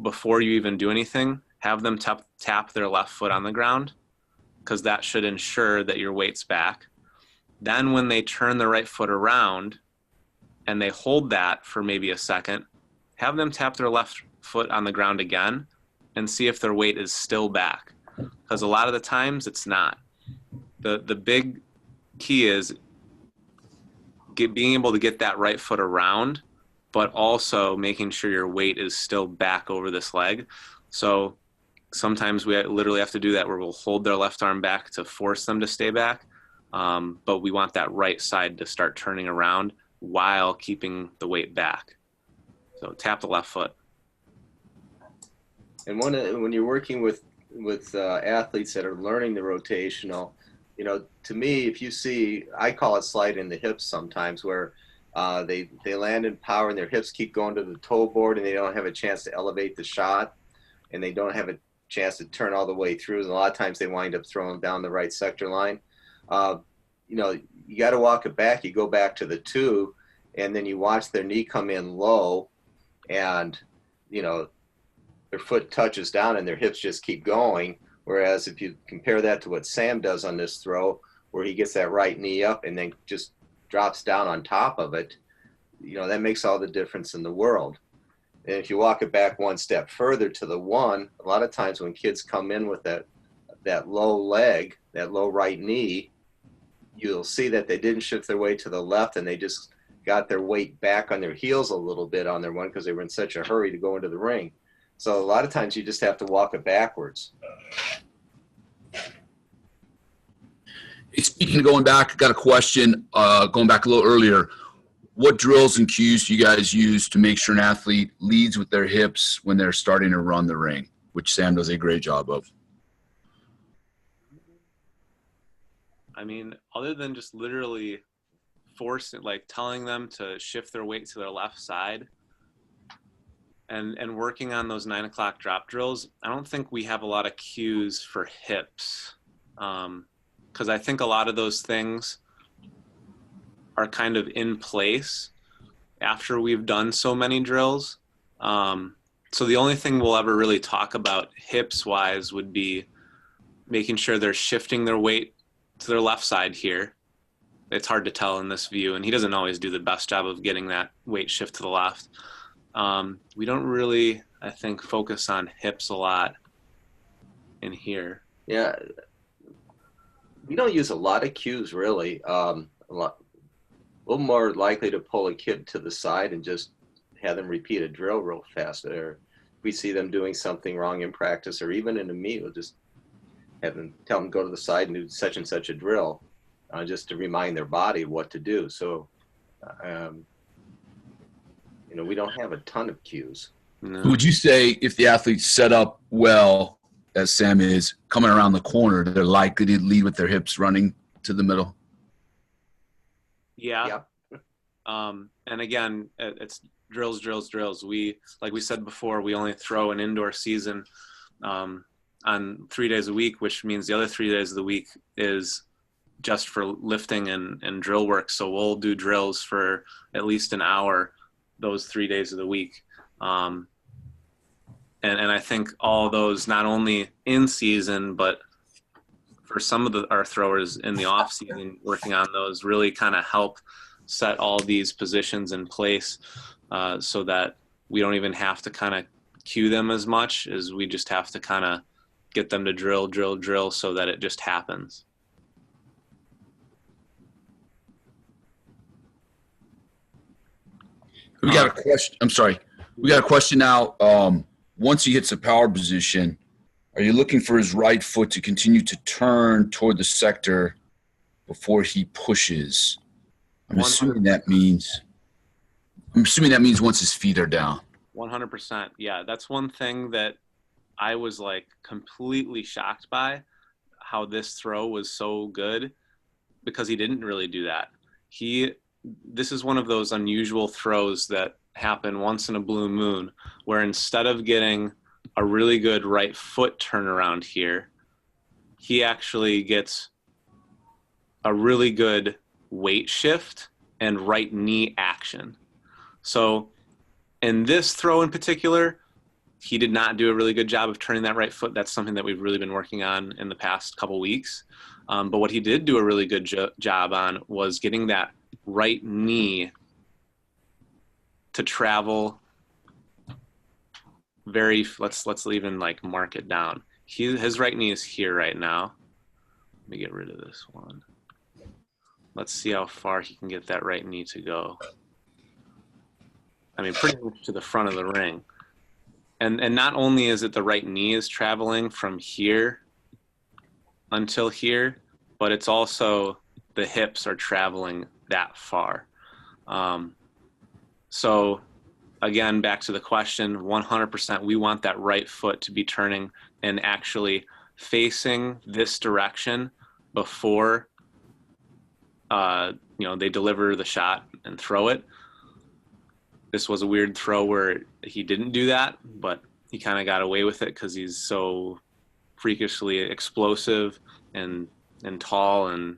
before you even do anything, have them tap their left foot on the ground, because that should ensure that your weight's back. Then when they turn the right foot around and they hold that for maybe a second, have them tap their left foot on the ground again and see if their weight is still back, because a lot of the times it's not. The big key is being able to get that right foot around, but also making sure your weight is still back over this leg. So sometimes we literally have to do that where we'll hold their left arm back to force them to stay back, but we want that right side to start turning around while keeping the weight back. So tap the left foot. And when you're working with athletes that are learning the rotational, to me, if you see, I call it slide in the hips sometimes, where they land in power and their hips keep going to the toe board and they don't have a chance to elevate the shot, and they don't have a chance to turn all the way through. And a lot of times they wind up throwing down the right sector line. You got to walk it back. You go back to the two, and then you watch their knee come in low, and their foot touches down and their hips just keep going. Whereas if you compare that to what Sam does on this throw, where he gets that right knee up and then just drops down on top of it, that makes all the difference in the world. And if you walk it back one step further to the one, a lot of times when kids come in with that low leg, that low right knee, you'll see that they didn't shift their weight to the left, and they just got their weight back on their heels a little bit on their one because they were in such a hurry to go into the ring. So a lot of times you just have to walk it backwards. Hey, speaking of going back, I got a question going back a little earlier. What drills and cues do you guys use to make sure an athlete leads with their hips when they're starting to run the ring, which Sam does a great job of? I mean, other than just literally forcing, like telling them to shift their weight to their left side and working on those 9 o'clock drop drills, I don't think we have a lot of cues for hips. Because I think a lot of those things are kind of in place after we've done so many drills. So the only thing we'll ever really talk about hips wise would be making sure they're shifting their weight to their left side here. It's hard to tell in this view, and he doesn't always do the best job of getting that weight shift to the left. We don't really, I think, focus on hips a lot in here. Yeah, we don't use a lot of cues really. A little more likely to pull a kid to the side and just have them repeat a drill real fast. Or if we see them doing something wrong in practice, or even in a meet, we'll just have them tell them go to the side and do such and such a drill, just to remind their body what to do. So, we don't have a ton of cues. No. Would you say if the athlete's set up well, as Sam is, coming around the corner, they're likely to lead with their hips running to the middle? Yeah. And again, it's drills. We, like we said before, we only throw an indoor season on 3 days a week, which means the other 3 days of the week is just for lifting and drill work. So we'll do drills for at least an hour those 3 days of the week. And I think all those, not only in season, but for some of our throwers in the off season, working on those really kind of help set all these positions in place, so that we don't even have to kind of cue them as much as we just have to kind of get them to drill so that it just happens. We got a question. I'm sorry. We got a question now. Once he hits a power position, are you looking for his right foot to continue to turn toward the sector before he pushes? I'm assuming that means once his feet are down. 100%. Yeah, that's one thing that I was like completely shocked by, how this throw was so good, because he didn't really do that. This is one of those unusual throws that happen once in a blue moon, where instead of getting a really good right foot turnaround here, he actually gets a really good weight shift and right knee action. So in this throw in particular, he did not do a really good job of turning that right foot. That's something that we've really been working on in the past couple weeks. But what he did do a really good job on was getting that right knee to travel let's even like mark it down. His right knee is here right now. Let me get rid of this one. Let's see how far he can get that right knee to go. I mean, pretty much to the front of the ring. And not only is it the right knee is traveling from here until here, but it's also the hips are traveling that far. So again, back to the question, 100%, we want that right foot to be turning and actually facing this direction before they deliver the shot and throw it. This was a weird throw where he didn't do that, but he kind of got away with it because he's so freakishly explosive and tall and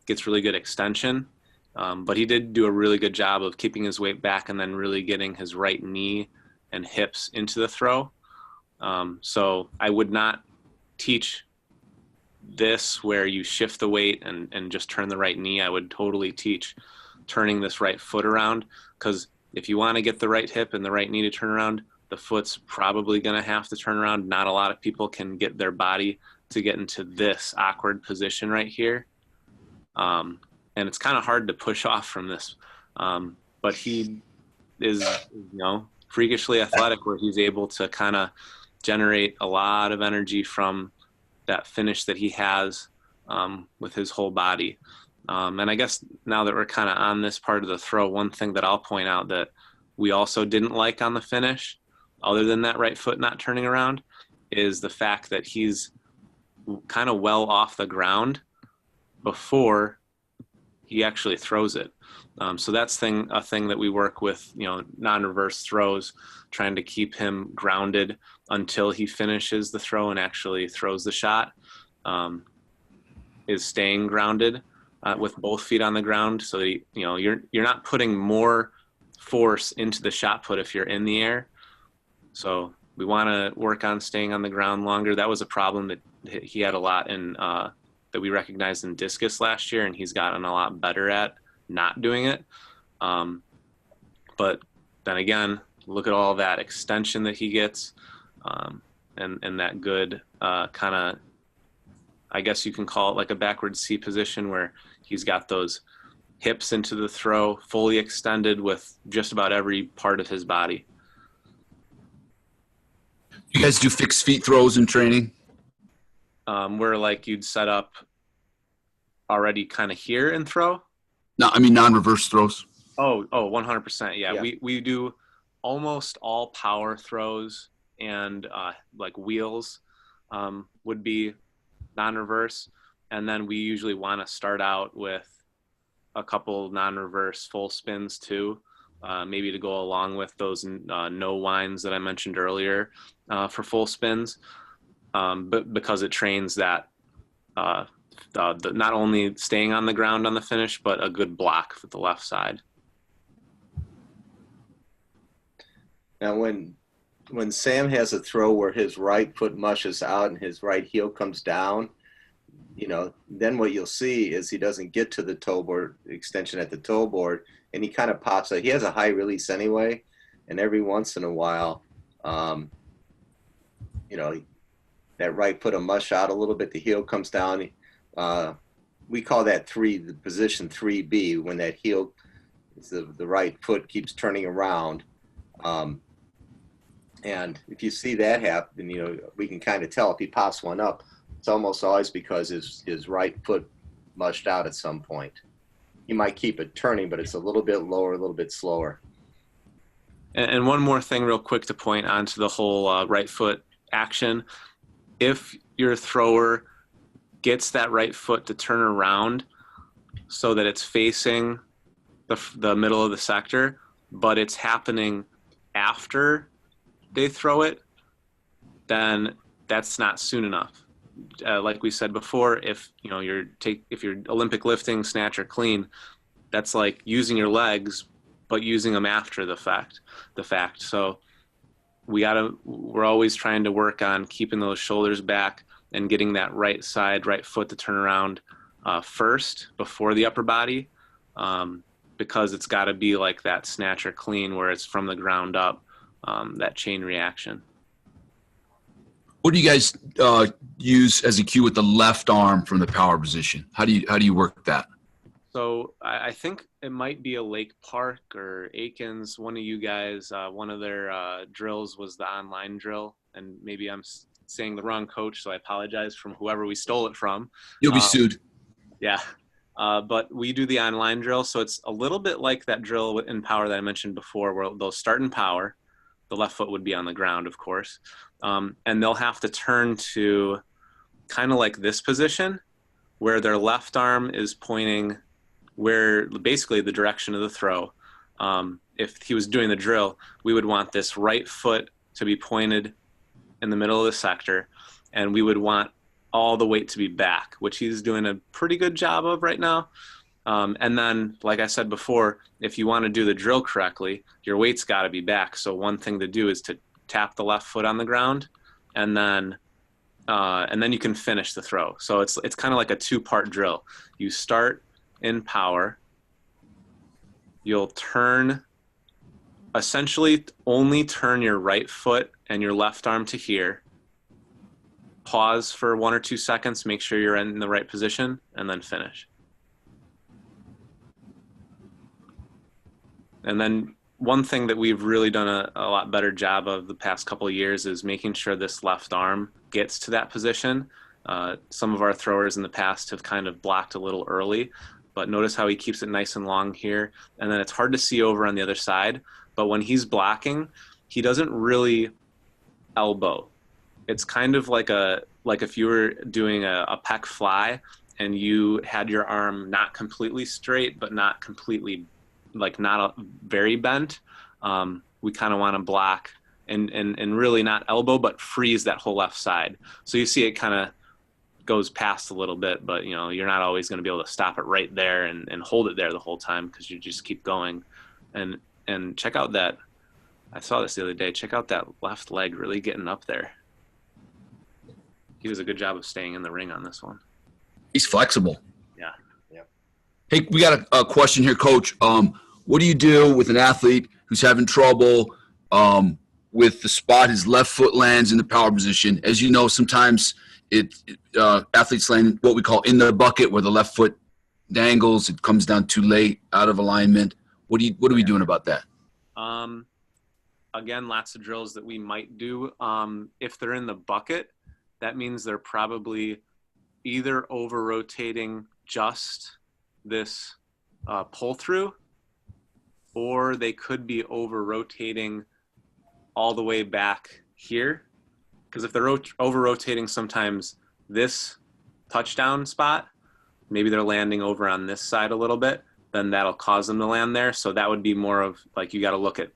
gets really good extension. But he did do a really good job of keeping his weight back and then really getting his right knee and hips into the throw. So I would not teach this where you shift the weight and just turn the right knee. I would totally teach turning this right foot around, because if you want to get the right hip and the right knee to turn around, the foot's probably going to have to turn around. Not a lot of people can get their body to get into this awkward position right here. And it's kind of hard to push off from this. But he is, freakishly athletic, where he's able to kind of generate a lot of energy from that finish that he has with his whole body. And I guess now that we're kind of on this part of the throw, one thing that I'll point out that we also didn't like on the finish, other than that right foot not turning around, is the fact that he's kind of well off the ground before he actually throws it. So that's a thing that we work with, non-reverse throws, trying to keep him grounded until he finishes the throw and actually throws the shot, is staying grounded with both feet on the ground. So that, you're not putting more force into the shot put if you're in the air. So we want to work on staying on the ground longer. That was a problem that he had a lot in that we recognized in Discus last year, and he's gotten a lot better at not doing it. But then again, look at all that extension that he gets, and that good kind of, I guess you can call it like a backward C position, where he's got those hips into the throw fully extended with just about every part of his body. You guys do fixed feet throws in training? Where like you'd set up already kind of here and throw? No, I mean non-reverse throws. Oh, 100%. Yeah. Yeah. We do almost all power throws, and like wheels would be non-reverse. And then we usually want to start out with a couple non-reverse full spins too, maybe to go along with those no winds that I mentioned earlier for full spins, but because it trains that not only staying on the ground on the finish, but a good block for the left side. Now, when Sam has a throw where his right foot mushes out and his right heel comes down, then what you'll see is he doesn't get to the toe board extension at the toe board, and he kind of pops out. He has a high release anyway, and every once in a while, that right foot will mush out a little bit. The heel comes down. We call that the position 3B, when that heel, the right foot keeps turning around. And if you see that happen, we can kind of tell if he pops one up, it's almost always because his right foot mushed out at some point. He might keep it turning, but it's a little bit lower, a little bit slower. And one more thing real quick to point onto the whole right foot action. If your thrower gets that right foot to turn around so that it's facing the middle of the sector, but it's happening after they throw it, then that's not soon enough. Like we said before, if you're Olympic lifting, snatch, or clean, that's like using your legs, but using them after the fact. So we're always trying to work on keeping those shoulders back and getting that right foot to turn around first before the upper body, because it's got to be like that snatch or clean where it's from the ground up, that chain reaction. What do you guys use as a cue with the left arm from the power position? How do you work that? So I think it might be a Lake Park or Aikens. One of you guys, one of their drills was the online drill, and maybe I'm saying the wrong coach, so I apologize from whoever we stole it from. You'll be sued. Yeah. But we do the online drill, so it's a little bit like that drill in power that I mentioned before, where they'll start in power. The left foot would be on the ground, of course. And they'll have to turn to kind of like this position where their left arm is pointing where basically the direction of the throw. If he was doing the drill, we would want this right foot to be pointed in the middle of the sector, and we would want all the weight to be back, which he's doing a pretty good job of right now. And then, like I said before, if you want to do the drill correctly, your weight's got to be back. So one thing to do is to tap the left foot on the ground, and then you can finish the throw. So it's kind of like a two-part drill. You start in power. You'll essentially only turn your right foot and your left arm to here. Pause for 1 or 2 seconds, make sure you're in the right position, and then finish. And then one thing that we've really done a lot better job of the past couple of years is making sure this left arm gets to that position. Some of our throwers in the past have kind of blocked a little early, but notice how he keeps it nice and long here. And then it's hard to see over on the other side, but when he's blocking, he doesn't really elbow. It's kind of like if you were doing a pec fly and you had your arm not completely straight, but not completely, like not very bent, we kind of want to block and really not elbow, but freeze that whole left side. So you see it kind of goes past a little bit, but you're not always going to be able to stop it right there and hold it there the whole time, because you just keep going. And check out that, I saw this the other day, check out that left leg really getting up there. He does a good job of staying in the ring on this one. He's flexible. Yeah. Hey, we got a question here, Coach. What do you do with an athlete who's having trouble with the spot his left foot lands in the power position? As you know, sometimes athletes land what we call in the bucket, where the left foot dangles. It comes down too late, out of alignment. What are we doing about that? Again, lots of drills that we might do. If they're in the bucket, that means they're probably either over rotating just this pull through, or they could be over rotating all the way back here. Because if they're over rotating sometimes this touchdown spot, maybe they're landing over on this side a little bit, then that'll cause them to land there. So that would be more of like, you got to look at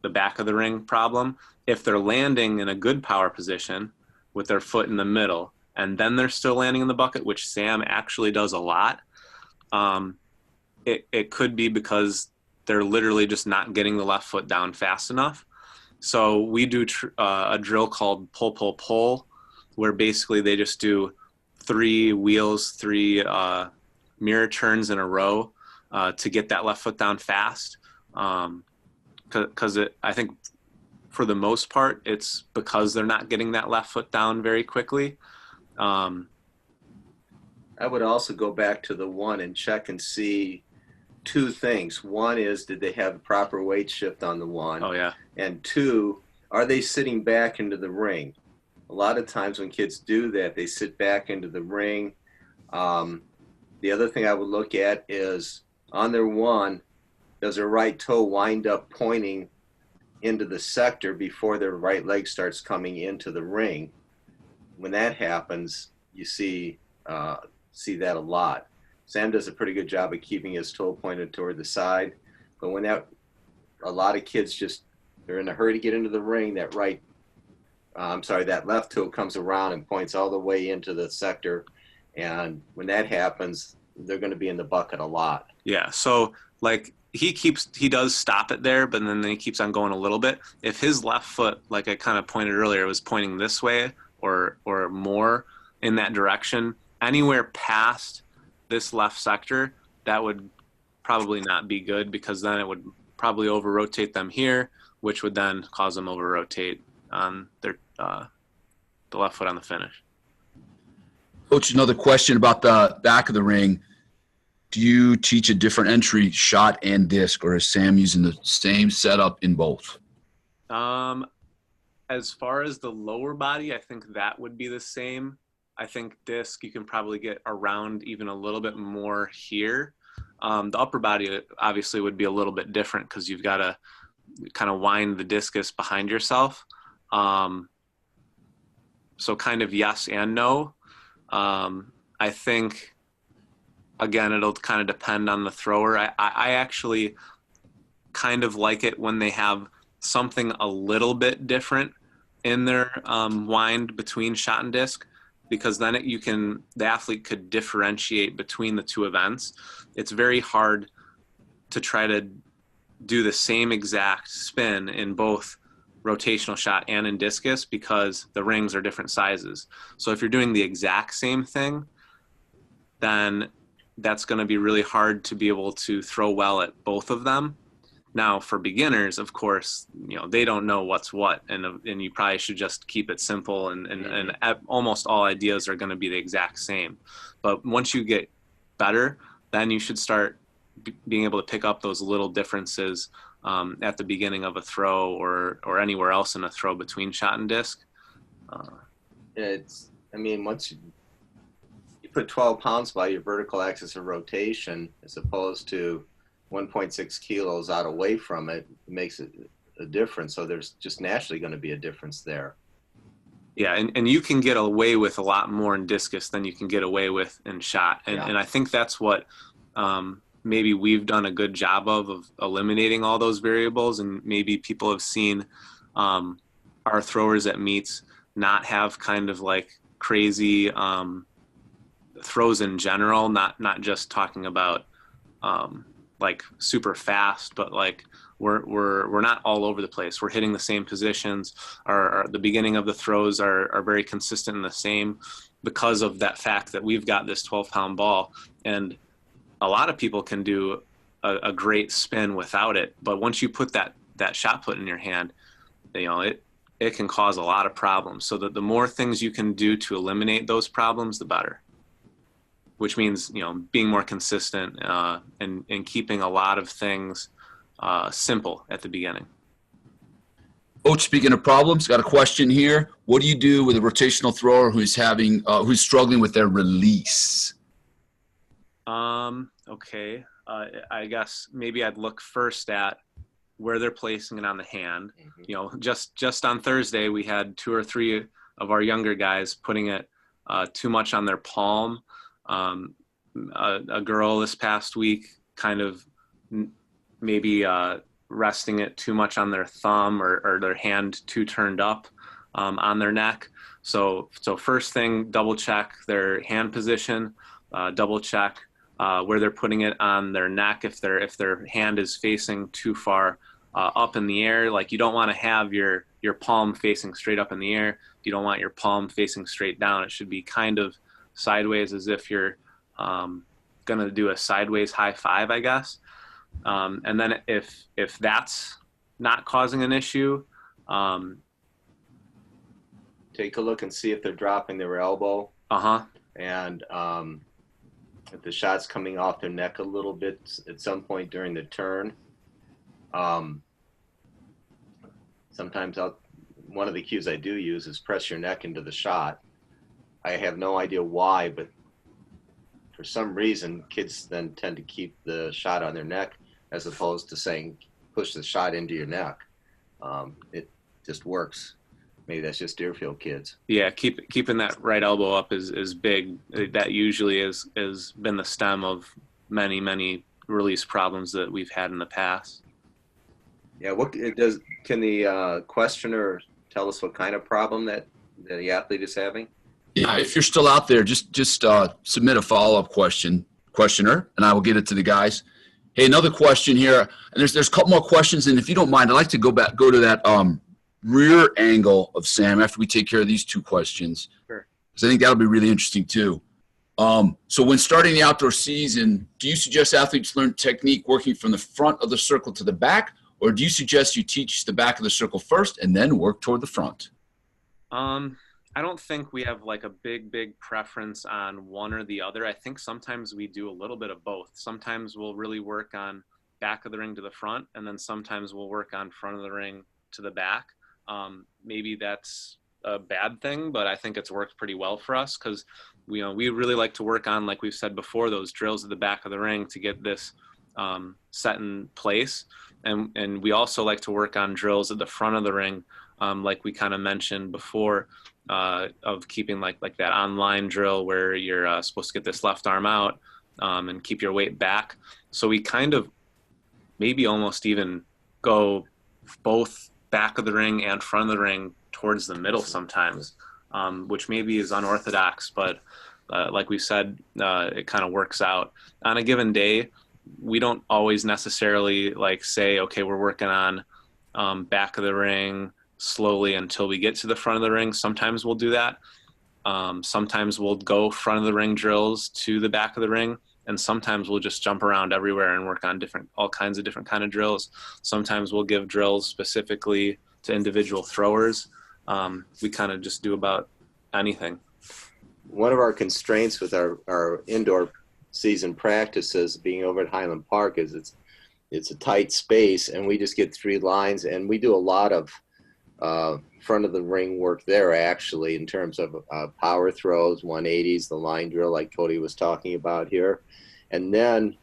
the back of the ring problem. If they're landing in a good power position with their foot in the middle, and then they're still landing in the bucket, which Sam actually does a lot, it could be because they're literally just not getting the left foot down fast enough. So we do a drill called pull, pull, pull, where basically they just do 3 wheels, 3 mirror turns in a row to get that left foot down fast. Because I think for the most part, it's because they're not getting that left foot down very quickly. I would also go back to the one and check and see 2 things. One is, did they have a proper weight shift on the one? Oh, yeah. And 2, are they sitting back into the ring? A lot of times when kids do that, they sit back into the ring. The other thing I would look at is, on their one, does their right toe wind up pointing into the sector before their right leg starts coming into the ring? When that happens, you see that a lot. Sam does a pretty good job of keeping his toe pointed toward the side, but when a lot of kids they're in a hurry to get into the ring, that left toe comes around and points all the way into the sector, and when that happens, they're going to be in the bucket a lot. Yeah, so like he does stop it there, but then he keeps on going a little bit. If his left foot, like I kind of pointed earlier, was pointing this way or more in that direction, anywhere past this left sector, that would probably not be good, because then it would probably over rotate them here, which would then cause them over rotate on their the left foot on the finish. Coach, another question about the back of the ring. Do you teach a different entry, shot and disc, or is Sam using the same setup in both? As far as the lower body, I think that would be the same. I think disc, you can probably get around even a little bit more here. The upper body obviously would be a little bit different, because you've got to kind of wind the discus behind yourself. So kind of yes and no. I think, again, it'll kind of depend on the thrower. I actually kind of like it when they have something a little bit different in their wind between shot and disc, because then the athlete could differentiate between the 2 events. It's very hard to try to do the same exact spin in both rotational shot and in discus, because the rings are different sizes. So if you're doing the exact same thing, then that's going to be really hard to be able to throw well at both of them. Now, for beginners, of course, they don't know what's what, and you probably should just keep it simple, and almost all ideas are going to be the exact same. But once you get better, then you should start being able to pick up those little differences at the beginning of a throw or anywhere else in a throw between shot and disc. Once you put 12 pounds by your vertical axis of rotation, as opposed to 1.6 kilos out away from it, makes it a difference. So there's just naturally going to be a difference there. Yeah, and you can get away with a lot more in discus than you can get away with in shot. And I think that's what maybe we've done a good job of eliminating all those variables. And maybe people have seen our throwers at meets not have kind of like crazy throws in general, not just talking about like super fast, but like we're not all over the place. We're hitting the same positions. The beginning of the throws are very consistent and the same because of that fact that we've got this 12-pound ball, and a lot of people can do a great spin without it. But once you put that shot put in your hand, you know, it can cause a lot of problems. So that the more things you can do to eliminate those problems, the better. Which means, you know, being more consistent and keeping a lot of things simple at the beginning. Coach, speaking of problems, got a question here. What do you do with a rotational thrower who's struggling with their release? Okay. I guess maybe I'd look first at where they're placing it on the hand. Mm-hmm. You know, just on Thursday, we had 2 or 3 of our younger guys putting it too much on their palm. A girl this past week kind of maybe resting it too much on their thumb or their hand too turned up on their neck. So first thing, double check their hand position, double check where they're putting it on their neck. If their hand is facing too far up in the air, like you don't want to have your palm facing straight up in the air. You don't want your palm facing straight down. It should be kind of sideways, as if you're going to do a sideways high five, I guess. And then if that's not causing an issue, take a look and see if they're dropping their elbow. And if the shot's coming off their neck a little bit at some point during the turn. Sometimes one of the cues I do use is press your neck into the shot. I have no idea why, but for some reason, kids then tend to keep the shot on their neck as opposed to saying, push the shot into your neck. It just works. Maybe that's just Deerfield kids. Yeah, keeping that right elbow up is big. That usually has been the stem of many release problems that we've had in the past. Yeah, can the questioner tell us what kind of problem that the athlete is having? Yeah, if you're still out there, just submit a follow-up questioner, and I will get it to the guys. Hey, another question here, and there's a couple more questions, and if you don't mind, I'd like to go to that rear angle of Sam after we take care of these 2 questions. Sure. Because I think that'll be really interesting too. So when starting the outdoor season, do you suggest athletes learn technique working from the front of the circle to the back, or do you suggest you teach the back of the circle first and then work toward the front? I don't think we have like a big preference on one or the other. I think sometimes we do a little bit of both. Sometimes we'll really work on back of the ring to the front, and then sometimes we'll work on front of the ring to the back. Maybe that's a bad thing, but I think it's worked pretty well for us because we really like to work on, like we've said before, those drills at the back of the ring to get this set in place. And we also like to work on drills at the front of the ring, like we kind of mentioned before, of keeping like that online drill where you're supposed to get this left arm out and keep your weight back. So we kind of maybe almost even go both back of the ring and front of the ring towards the middle sometimes, which maybe is unorthodox, but like we said, it kind of works out. On a given day, we don't always necessarily like say, okay, we're working on back of the ring slowly until we get to the front of the ring. Sometimes we'll do that. Sometimes we'll go front of the ring drills to the back of the ring, and sometimes we'll just jump around everywhere and work on all kinds of different kind of drills. Sometimes we'll give drills specifically to individual throwers. We kind of just do about anything. One of our constraints with our indoor season practices being over at Highland Park is it's a tight space, and we just get 3 lines, and we do a lot of front of the ring work there actually in terms of power throws, 180s, the line drill like Cody was talking about here. And then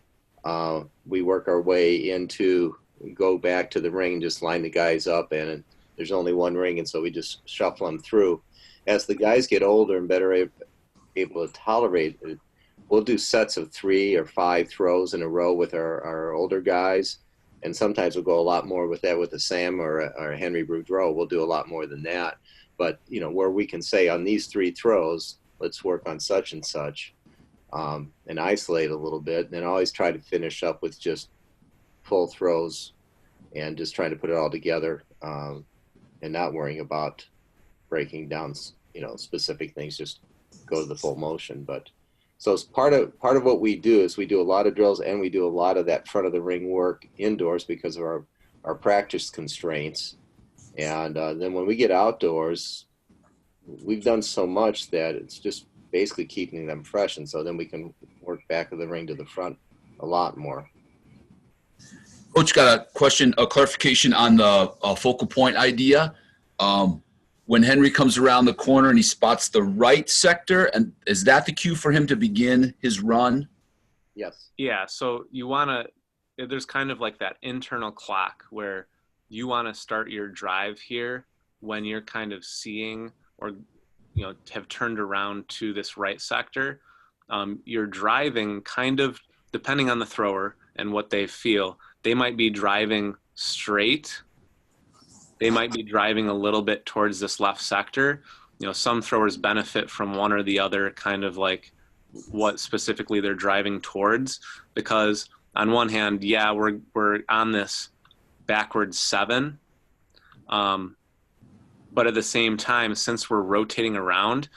we work our way into go back to the ring and just line the guys up and there's only one ring, and so we just shuffle them through. As the guys get older and better able to tolerate it, we'll do sets of 3 or 5 throws in a row with our older guys, and sometimes we'll go a lot more with that with a Sam or a Henry Boudreau. We'll do a lot more than that. But, you know, where we can say on these 3 throws, let's work on such and such, and isolate a little bit, and then always try to finish up with just full throws and just trying to put it all together, and not worrying about breaking down, you know, specific things, just go to the full motion. But so it's part of what we do is we do a lot of drills, and we do a lot of that front of the ring work indoors because of our practice constraints. And then when we get outdoors, we've done so much that it's just basically keeping them fresh. And so then we can work back of the ring to the front a lot more. Coach, got a question, a clarification on the focal point idea. When Henry comes around the corner and he spots the right sector, and is that the cue for him to begin his run? Yes. Yeah, so you want to, there's kind of like that internal clock where you want to start your drive here when you're kind of seeing or, you know, have turned around to this right sector. You're driving kind of, depending on the thrower and what they feel, they might be driving straight. They might be driving a little bit towards this left sector. You know, some throwers benefit from one or the other, kind of like what specifically they're driving towards, because on one hand, yeah, we're on this backward 7. But at the same time, since we're rotating around,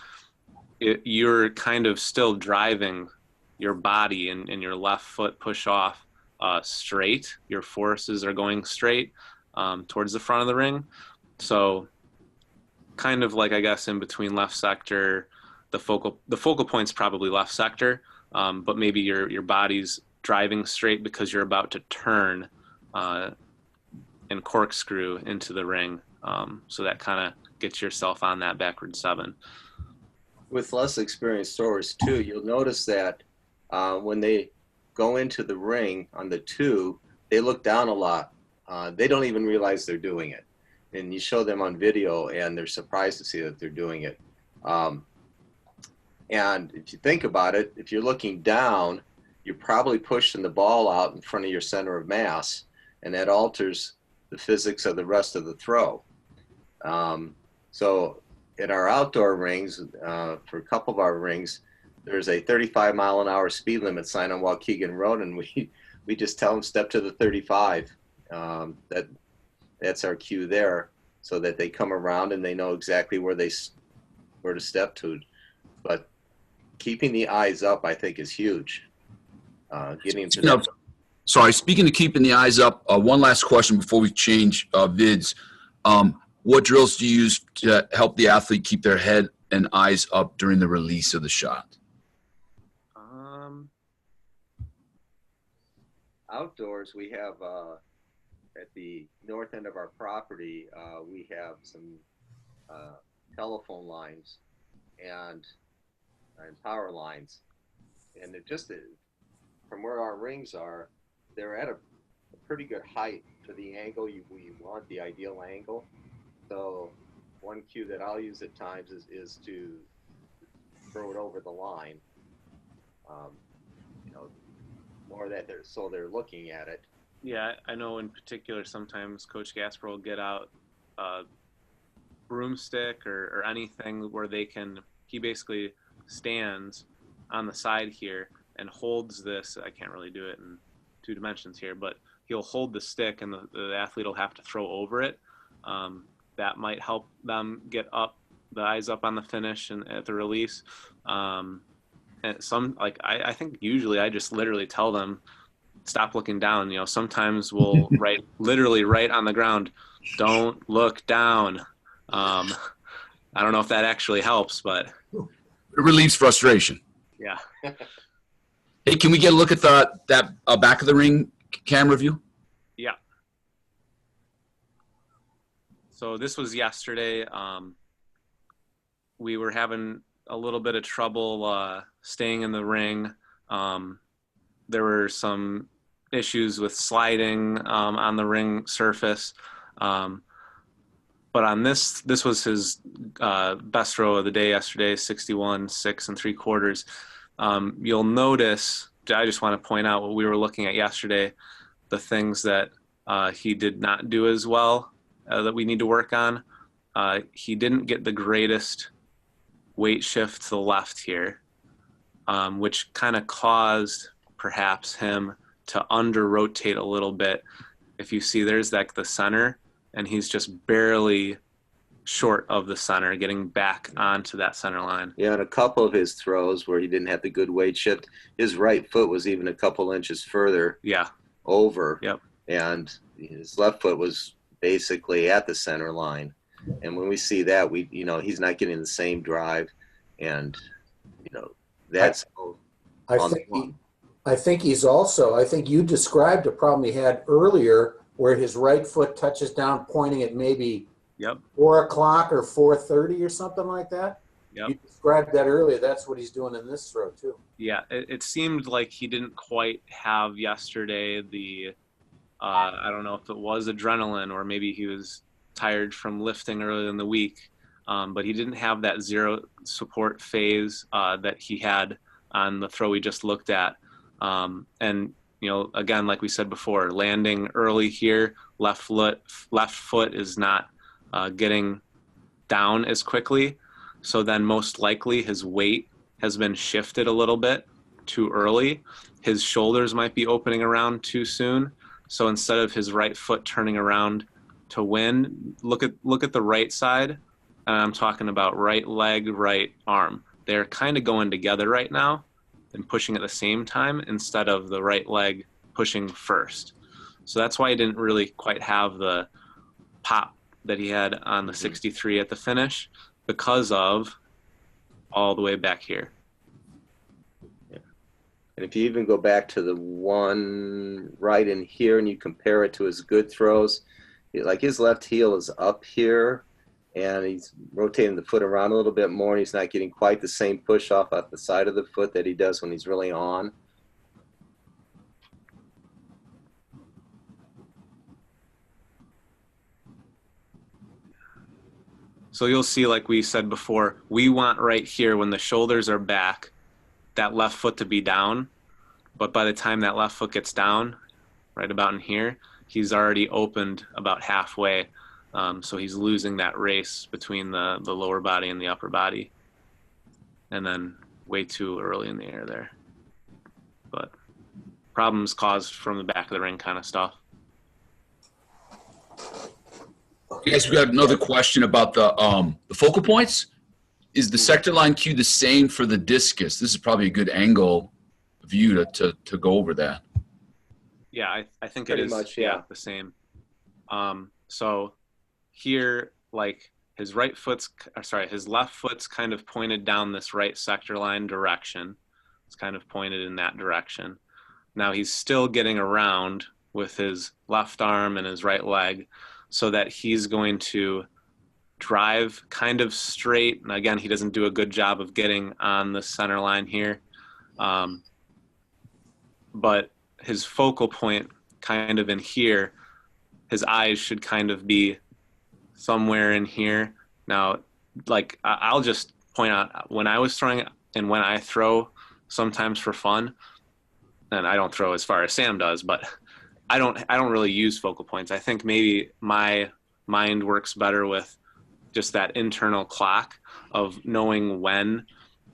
you're kind of still driving your body and your left foot push off straight. Your forces are going straight towards the front of the ring. So kind of like, I guess, in between left sector, the focal point's probably left sector, but maybe your body's driving straight because you're about to turn and corkscrew into the ring. So that kind of gets yourself on that backward 7. With less experienced throwers too, you'll notice that when they go into the ring on the 2, they look down a lot. They don't even realize they're doing it. And you show them on video and they're surprised to see that they're doing it. And if you think about it, if you're looking down, you're probably pushing the ball out in front of your center of mass, and that alters the physics of the rest of the throw. So in our outdoor rings, for a couple of our rings, there's a 35-mile-an-hour speed limit sign on Waukegan Road, and we just tell them step to the 35. That's our cue there, so that they come around and they know exactly where to step to. But keeping the eyes up, I think, is huge. Getting to Sorry, speaking of keeping the eyes up, one last question before we change vids. What drills do you use to help the athlete keep their head and eyes up during the release of the shot? Outdoors, we have at the north end of our property, we have some telephone lines and power lines, and they're just from where our rings are, they're at a pretty good height for the angle you want, the ideal angle. So one cue that I'll use at times is to throw it over the line. You know, more that they're looking at it. Yeah, I know in particular sometimes Coach Gasper will get out a broomstick or anything where he basically stands on the side here and holds this. I can't really do it in 2 dimensions here, but he'll hold the stick and the athlete will have to throw over it. That might help them get the eyes up on the finish and at the release. And I think usually I just literally tell them, stop looking down. You know, sometimes we'll write literally right on the ground, don't look down. I don't know if that actually helps, but it relieves frustration. Yeah. Hey, can we get a look at that back of the ring camera view? Yeah. So this was yesterday. We were having a little bit of trouble staying in the ring. There were some issues with sliding on the ring surface. And But on this was his best throw of the day yesterday, 61, 6 3/4. You'll notice, I just want to point out what we were looking at yesterday, the things that he did not do as well that we need to work on. He didn't get the greatest weight shift to the left here, which kind of caused perhaps him to under rotate a little bit. If you see, there's like the center, and he's just barely short of the center, getting back onto that center line. Yeah, and a couple of his throws where he didn't have the good weight shift, his right foot was even a couple inches further over. Yep. And his left foot was basically at the center line. And when we see that, he's not getting the same drive. And, that's I think you described a problem he had earlier where his right foot touches down pointing at maybe 4 o'clock or 4:30 or something like that. Yep. You described that earlier. That's what he's doing in this throw too. Yeah, it seemed like he didn't quite have yesterday the, I don't know if it was adrenaline or maybe he was tired from lifting earlier in the week, but he didn't have that zero support phase that he had on the throw we just looked at. And, again, like we said before, landing early here, left foot is not getting down as quickly. So then most likely his weight has been shifted a little bit too early. His shoulders might be opening around too soon. So instead of his right foot turning around to win, look at the right side. And I'm talking about right leg, right arm. They're kind of going together right now and pushing at the same time instead of the right leg pushing first. So that's why he didn't really quite have the pop that he had on the 63 at the finish, because of all the way back here. Yeah. And if you even go back to the one right in here and you compare it to his good throws, like his left heel is up here and he's rotating the foot around a little bit more and he's not getting quite the same push off at the side of the foot that he does when he's really on. So you'll see, like we said before, we want right here when the shoulders are back, that left foot to be down. But by the time that left foot gets down, right about in here, he's already opened about halfway. So he's losing that race between the lower body and the upper body. And then way too early in the air there. But problems caused from the back of the ring kind of stuff. Guys, we got another question about the focal points. Is the sector line cue the same for the discus? This is probably a good angle view to go over that. Yeah, I think Pretty it is much, the same. So here, like his left foot's kind of pointed down this right sector line direction. It's kind of pointed in that direction. Now he's still getting around with his left arm and his right leg, so that he's going to drive kind of straight. And again, he doesn't do a good job of getting on the center line here. But his focal point kind of in here, his eyes should kind of be somewhere in here. Now, like I'll just point out, when I was throwing and when I throw sometimes for fun, and I don't throw as far as Sam does, but I don't really use focal points. I think maybe my mind works better with just that internal clock of knowing when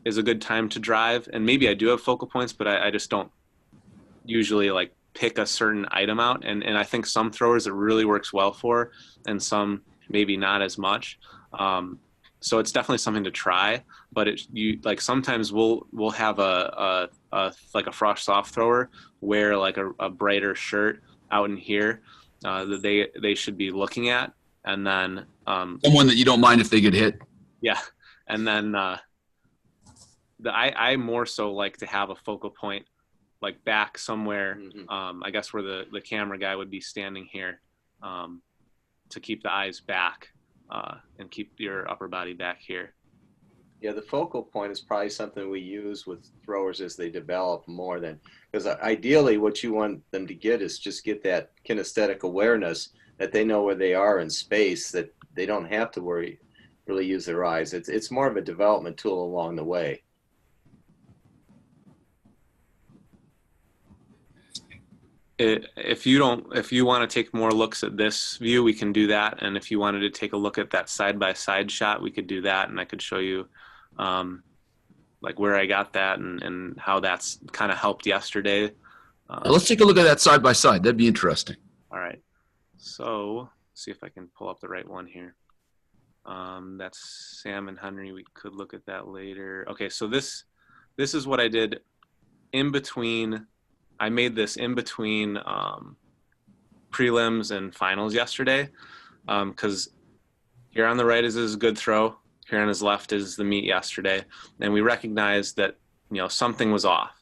is a good time to drive. And maybe I do have focal points, but I just don't usually like pick a certain item out. And I think some throwers it really works well for, and some maybe not as much. So it's definitely something to try, but sometimes we'll have a frosh soft thrower wear like a brighter shirt out in here that they should be looking at, and then someone that you don't mind if they get hit. Yeah, and then I more so like to have a focal point like back somewhere. I guess where the camera guy would be standing here, to keep the eyes back and keep your upper body back here. Yeah, the focal point is probably something we use with throwers as they develop more than, because ideally what you want them to get is just get that kinesthetic awareness that they know where they are in space, that they don't have to really use their eyes. It's more of a development tool along the way. If you want to take more looks at this view, we can do that. And if you wanted to take a look at that side-by-side shot, we could do that, and I could show you like where I got that and how that's kind of helped yesterday. Let's take a look at that side by side. That'd be interesting. All right. So see if I can pull up the right one here. That's Sam and Henry. We could look at that later. Okay, so this is what I did in between. I made this in between prelims and finals yesterday, because here on the right is his good throw. Here on his left is the meet yesterday, and we recognized that something was off.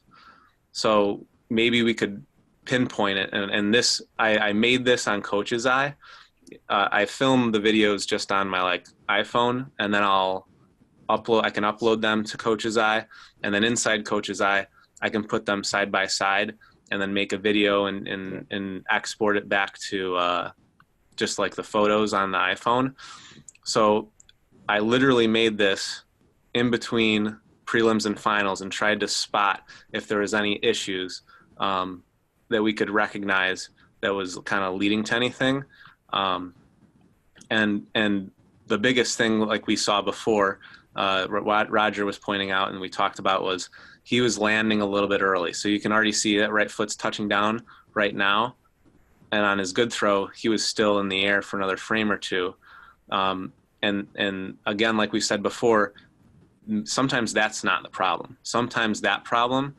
So maybe we could pinpoint it. And this, I made this on Coach's Eye. I filmed the videos just on my iPhone, and then I can upload them to Coach's Eye, and then inside Coach's Eye, I can put them side by side and then make a video and export it back to just like the photos on the iPhone. So I literally made this in between prelims and finals and tried to spot if there was any issues that we could recognize that was kind of leading to anything. And the biggest thing, like we saw before, what Roger was pointing out and we talked about, was he was landing a little bit early. So you can already see that right foot's touching down right now. And on his good throw, he was still in the air for another frame or two. And again, like we said before, sometimes that's not the problem. Sometimes that problem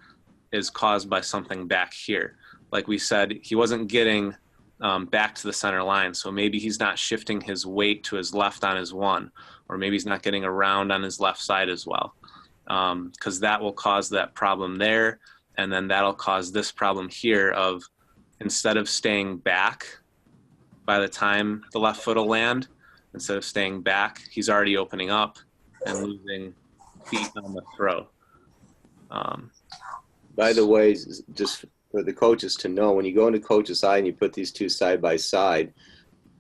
is caused by something back here. Like we said, he wasn't getting back to the center line. So maybe he's not shifting his weight to his left on his one, or maybe he's not getting around on his left side as well. Because that will cause that problem there. And then that'll cause this problem here of, instead of staying back by the time the left foot will land, instead of staying back, he's already opening up and losing feet on the throw. By the way, just for the coaches to know, when you go into Coach's Eye and you put these two side by side,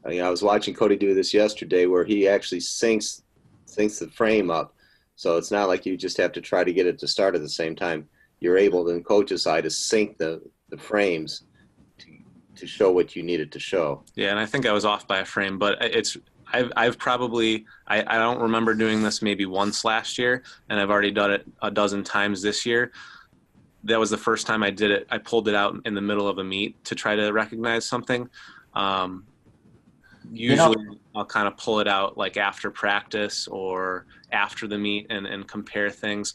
I was watching Cody do this yesterday, where he actually syncs the frame up. So it's not like you just have to try to get it to start at the same time. You're able, in Coach's Eye, to sync the frames to show what you needed to show. Yeah, and I think I was off by a frame, but I've probably, I don't remember doing this maybe once last year, and I've already done it a dozen times this year. That was the first time I did it. I pulled it out in the middle of a meet to try to recognize something. Usually I'll kind of pull it out like after practice or after the meet and compare things.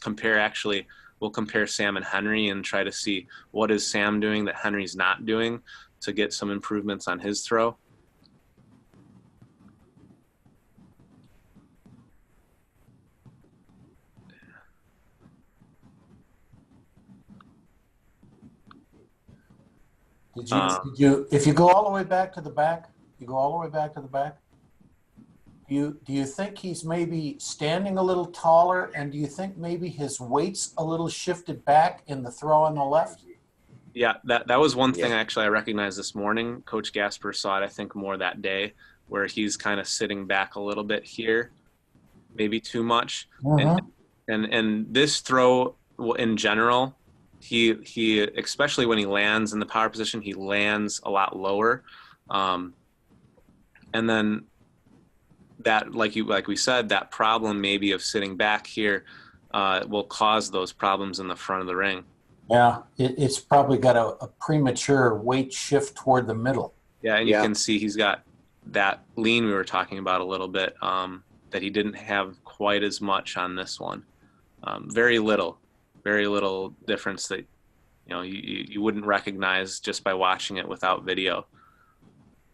We'll compare Sam and Henry and try to see what is Sam doing that Henry's not doing to get some improvements on his throw. Did you, if you go all the way back to the back, do you think he's maybe standing a little taller, and do you think maybe his weight's a little shifted back in the throw on the left? Yeah, that was one thing actually I recognized this morning. Coach Gasper saw it, I think, more that day, where he's kind of sitting back a little bit here, maybe too much. And this throw in general, he especially when he lands in the power position, he lands a lot lower. And then that, like we said, that problem maybe of sitting back here will cause those problems in the front of the ring. Yeah, it's probably got a premature weight shift toward the middle. Yeah, and you can see he's got that lean we were talking about a little bit, that he didn't have quite as much on this one. Very little difference that you wouldn't recognize just by watching it without video.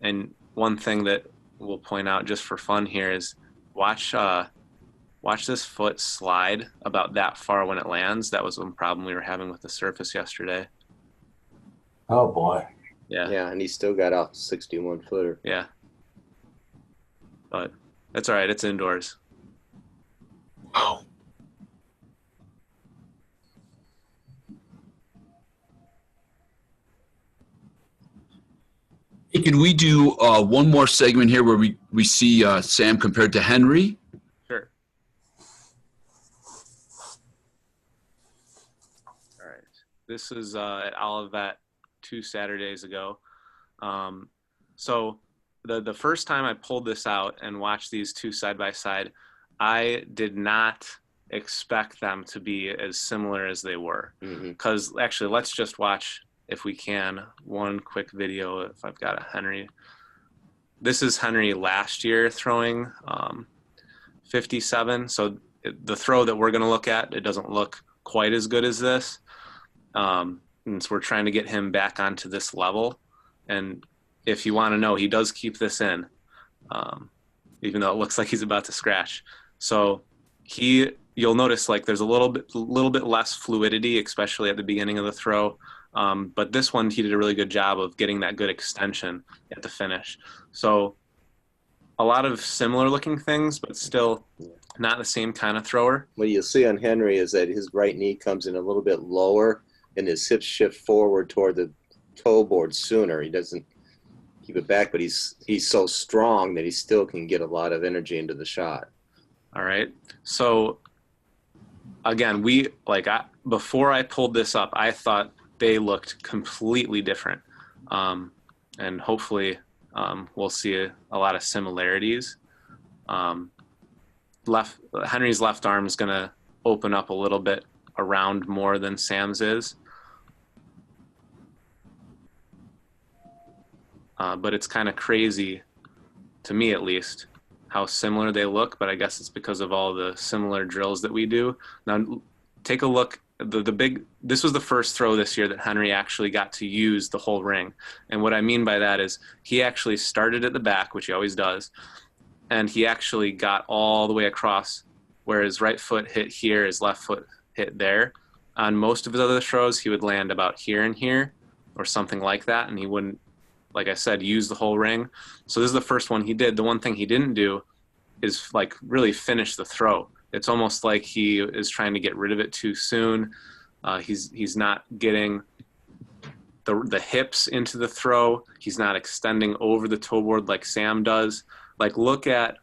And one thing that we'll point out just for fun here is watch this foot slide about that far when it lands. That was one problem we were having with the surface yesterday. Oh boy. Yeah. Yeah, and he still got off 61-footer. Yeah. But that's all right. It's indoors. Oh. Hey, can we do one more segment here where we see Sam compared to Henry? Sure. All right. This is at Olivet 2 Saturdays ago. So the first time I pulled this out and watched these two side by side, I did not expect them to be as similar as they were. Because actually, let's just watch, if we can, one quick video if I've got a Henry. This is Henry last year throwing 57. So the throw that we're going to look at, it doesn't look quite as good as this. And so we're trying to get him back onto this level. And if you want to know, he does keep this in, even though it looks like he's about to scratch. So you'll notice like there's a little bit less fluidity, especially at the beginning of the throw. But this one, he did a really good job of getting that good extension at the finish. So a lot of similar looking things, but still not the same kind of thrower. What you'll see on Henry is that his right knee comes in a little bit lower and his hips shift forward toward the toe board sooner. He doesn't keep it back, but he's so strong that he still can get a lot of energy into the shot. All right. So again, before I pulled this up, I thought they looked completely different. And hopefully we'll see a lot of similarities. Henry's left arm is going to open up a little bit around more than Sam's is. But it's kind of crazy, to me at least, how similar they look, but I guess it's because of all the similar drills that we do. Now, take a look. This was the first throw this year that Henry actually got to use the whole ring. And what I mean by that is he actually started at the back, which he always does, and he actually got all the way across where his right foot hit here, his left foot hit there. On most of his other throws, he would land about here and here or something like that, and he wouldn't, like I said, use the whole ring. So this is the first one he did. The one thing he didn't do is like really finish the throw. It's almost like he is trying to get rid of it too soon. He's not getting the hips into the throw. He's not extending over the toe board like Sam does. Like look at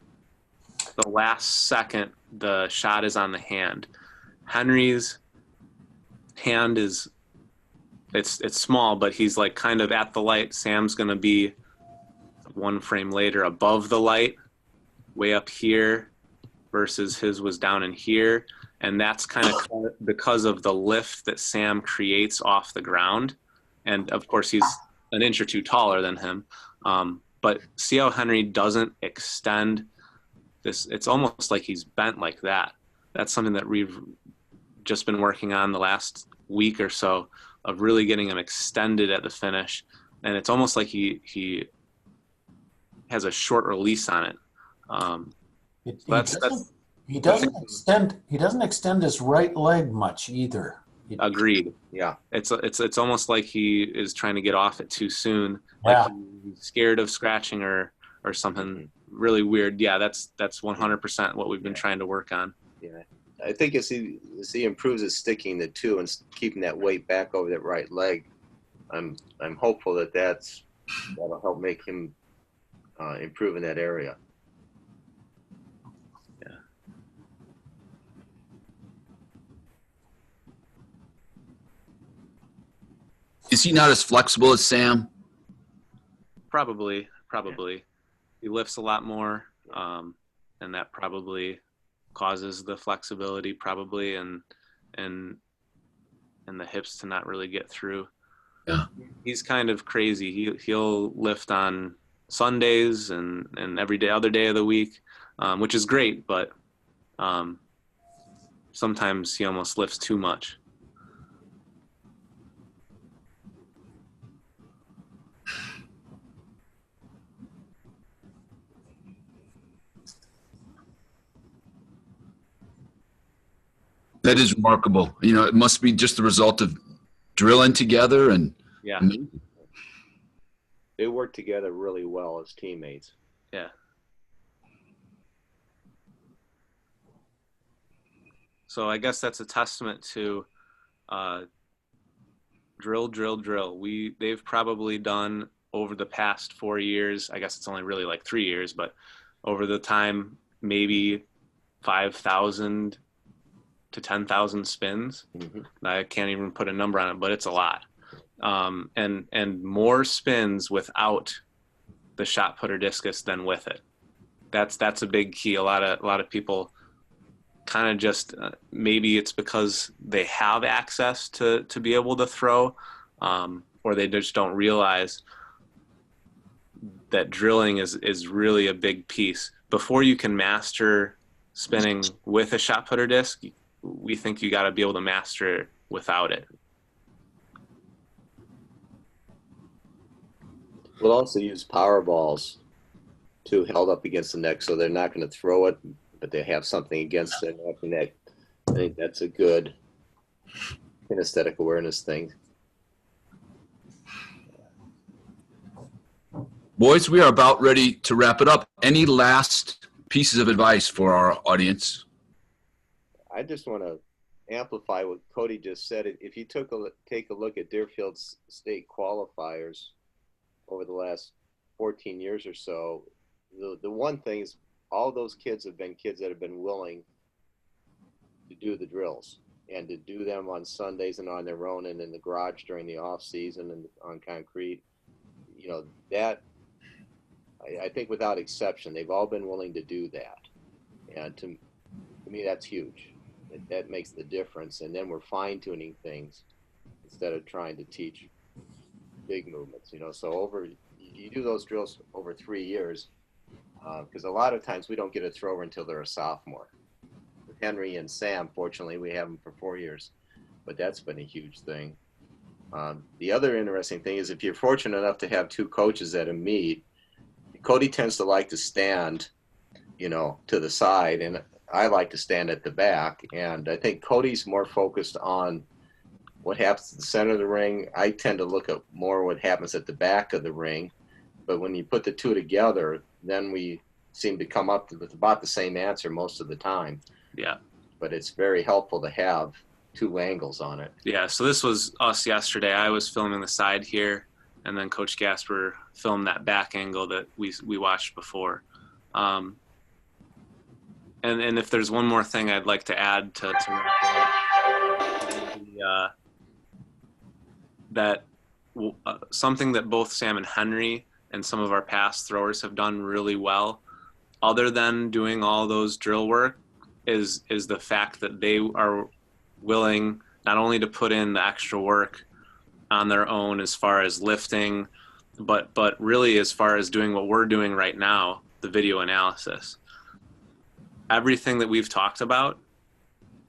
the last second the shot is on the hand. Henry's hand is it's small, but he's like kind of at the light. Sam's going to be one frame later above the light, way up here, versus his was down in here. And that's kind of because of the lift that Sam creates off the ground. And of course, he's an inch or two taller than him. But see how Henry doesn't extend this? It's almost like he's bent like that. That's something that we've just been working on the last week or so, of really getting him extended at the finish. And it's almost like he has a short release on it. He doesn't extend his right leg much either. Agreed. Yeah. It's almost like he is trying to get off it too soon. Yeah. Like he's scared of scratching or something really weird. Yeah, that's 100% what we've been trying to work on. Yeah. I think as he improves his sticking the two and keeping that weight back over that right leg, I'm hopeful that'll help make him improve in that area. Yeah. Is he not as flexible as Sam? Probably. He lifts a lot more, and that probably causes the flexibility probably and the hips to not really get through. Yeah. He's kind of crazy. He'll lift on Sundays and every other day of the week, which is great, but sometimes he almost lifts too much. That is remarkable. You know, it must be just the result of drilling together and Yeah. They work together really well as teammates. Yeah. So I guess that's a testament to drill. They've probably done over the past 4 years, I guess it's only really like 3 years, but over the time, maybe 5,000 to 10,000 spins. I can't even put a number on it, but it's a lot. And more spins without the shot putter discus than with it. That's a big key. A lot of people kind of just maybe it's because they have access to be able to throw, or they just don't realize that drilling is really a big piece. Before you can master spinning with a shot putter disc, we think you got to be able to master it without it. We'll also use power balls too, held up against the neck, so they're not going to throw it, but they have something against their neck. And that, I think that's a good kinesthetic awareness thing. Boys, we are about ready to wrap it up. Any last pieces of advice for our audience? I just want to amplify what Cody just said. If you take a look at Deerfield's state qualifiers over the last 14 years or so, the one thing is all those kids have been kids that have been willing to do the drills and to do them on Sundays and on their own and in the garage during the off season and on concrete. You know, that I think without exception, they've all been willing to do that. And to me, that's huge. That makes the difference. And then we're fine-tuning things instead of trying to teach big movements, you know. So you do those drills over 3 years, because a lot of times we don't get a thrower until they're a sophomore. With Henry and Sam, fortunately, we have them for 4 years, but that's been a huge thing. The other interesting thing is if you're fortunate enough to have two coaches at a meet, Cody tends to like to stand, you know, to the side, and I like to stand at the back. And I think Cody's more focused on what happens at the center of the ring. I tend to look at more what happens at the back of the ring. But when you put the two together, then we seem to come up with about the same answer most of the time. Yeah. But it's very helpful to have two angles on it. Yeah, so this was us yesterday. I was filming the side here, and then Coach Gasper filmed that back angle that we watched before. And if there's one more thing I'd like to add to something that both Sam and Henry and some of our past throwers have done really well, other than doing all those drill work, is the fact that they are willing not only to put in the extra work on their own as far as lifting, but really as far as doing what we're doing right now, the video analysis. Everything that we've talked about,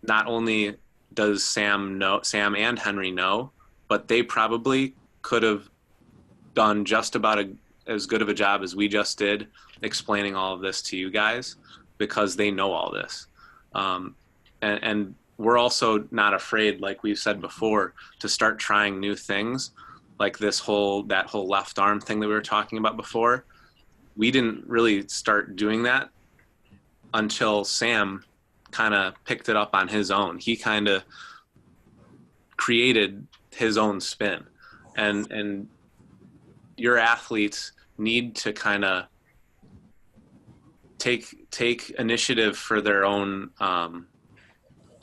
not only does Sam and Henry know, but they probably could have done just about as good of a job as we just did explaining all of this to you guys, because they know all this. And we're also not afraid, like we've said before, to start trying new things, like that whole left arm thing that we were talking about before. We didn't really start doing that until Sam kind of picked it up on his own. He kind of created his own spin, and your athletes need to kind of take initiative for their own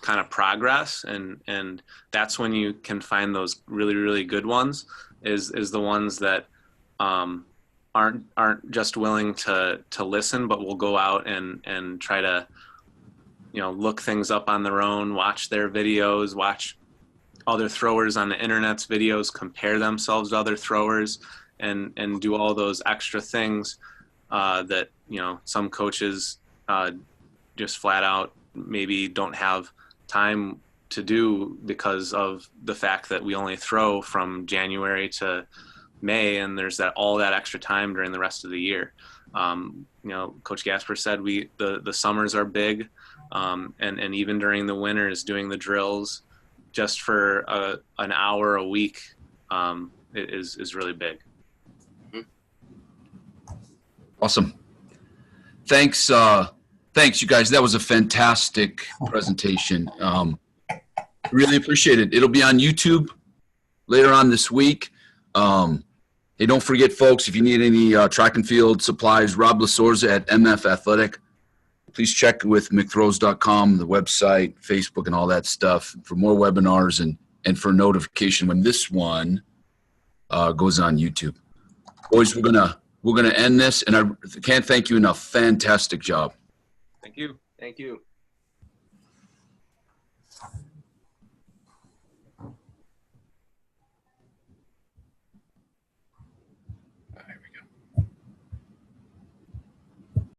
kind of progress, and that's when you can find those really, really good ones, is the ones that aren't just willing to listen, but will go out and try to, you know, look things up on their own, watch their videos, watch other throwers on the internet's videos, compare themselves to other throwers, and do all those extra things that, you know, some coaches just flat out maybe don't have time to do because of the fact that we only throw from January to May, and there's all that extra time during the rest of the year. You know, Coach Gasper said the summers are big, and even during the winters, doing the drills just for an hour a week is really big. Awesome. Thanks, you guys. That was a fantastic presentation. Really appreciate it. It'll be on YouTube later on this week. Hey, don't forget, folks, if you need any track and field supplies, Rob Lasorza at MF Athletic. Please check with mcthrows.com, the website, Facebook, and all that stuff for more webinars and for notification when this one goes on YouTube. Boys, we're gonna end this, and I can't thank you enough. Fantastic job. Thank you. Thank you.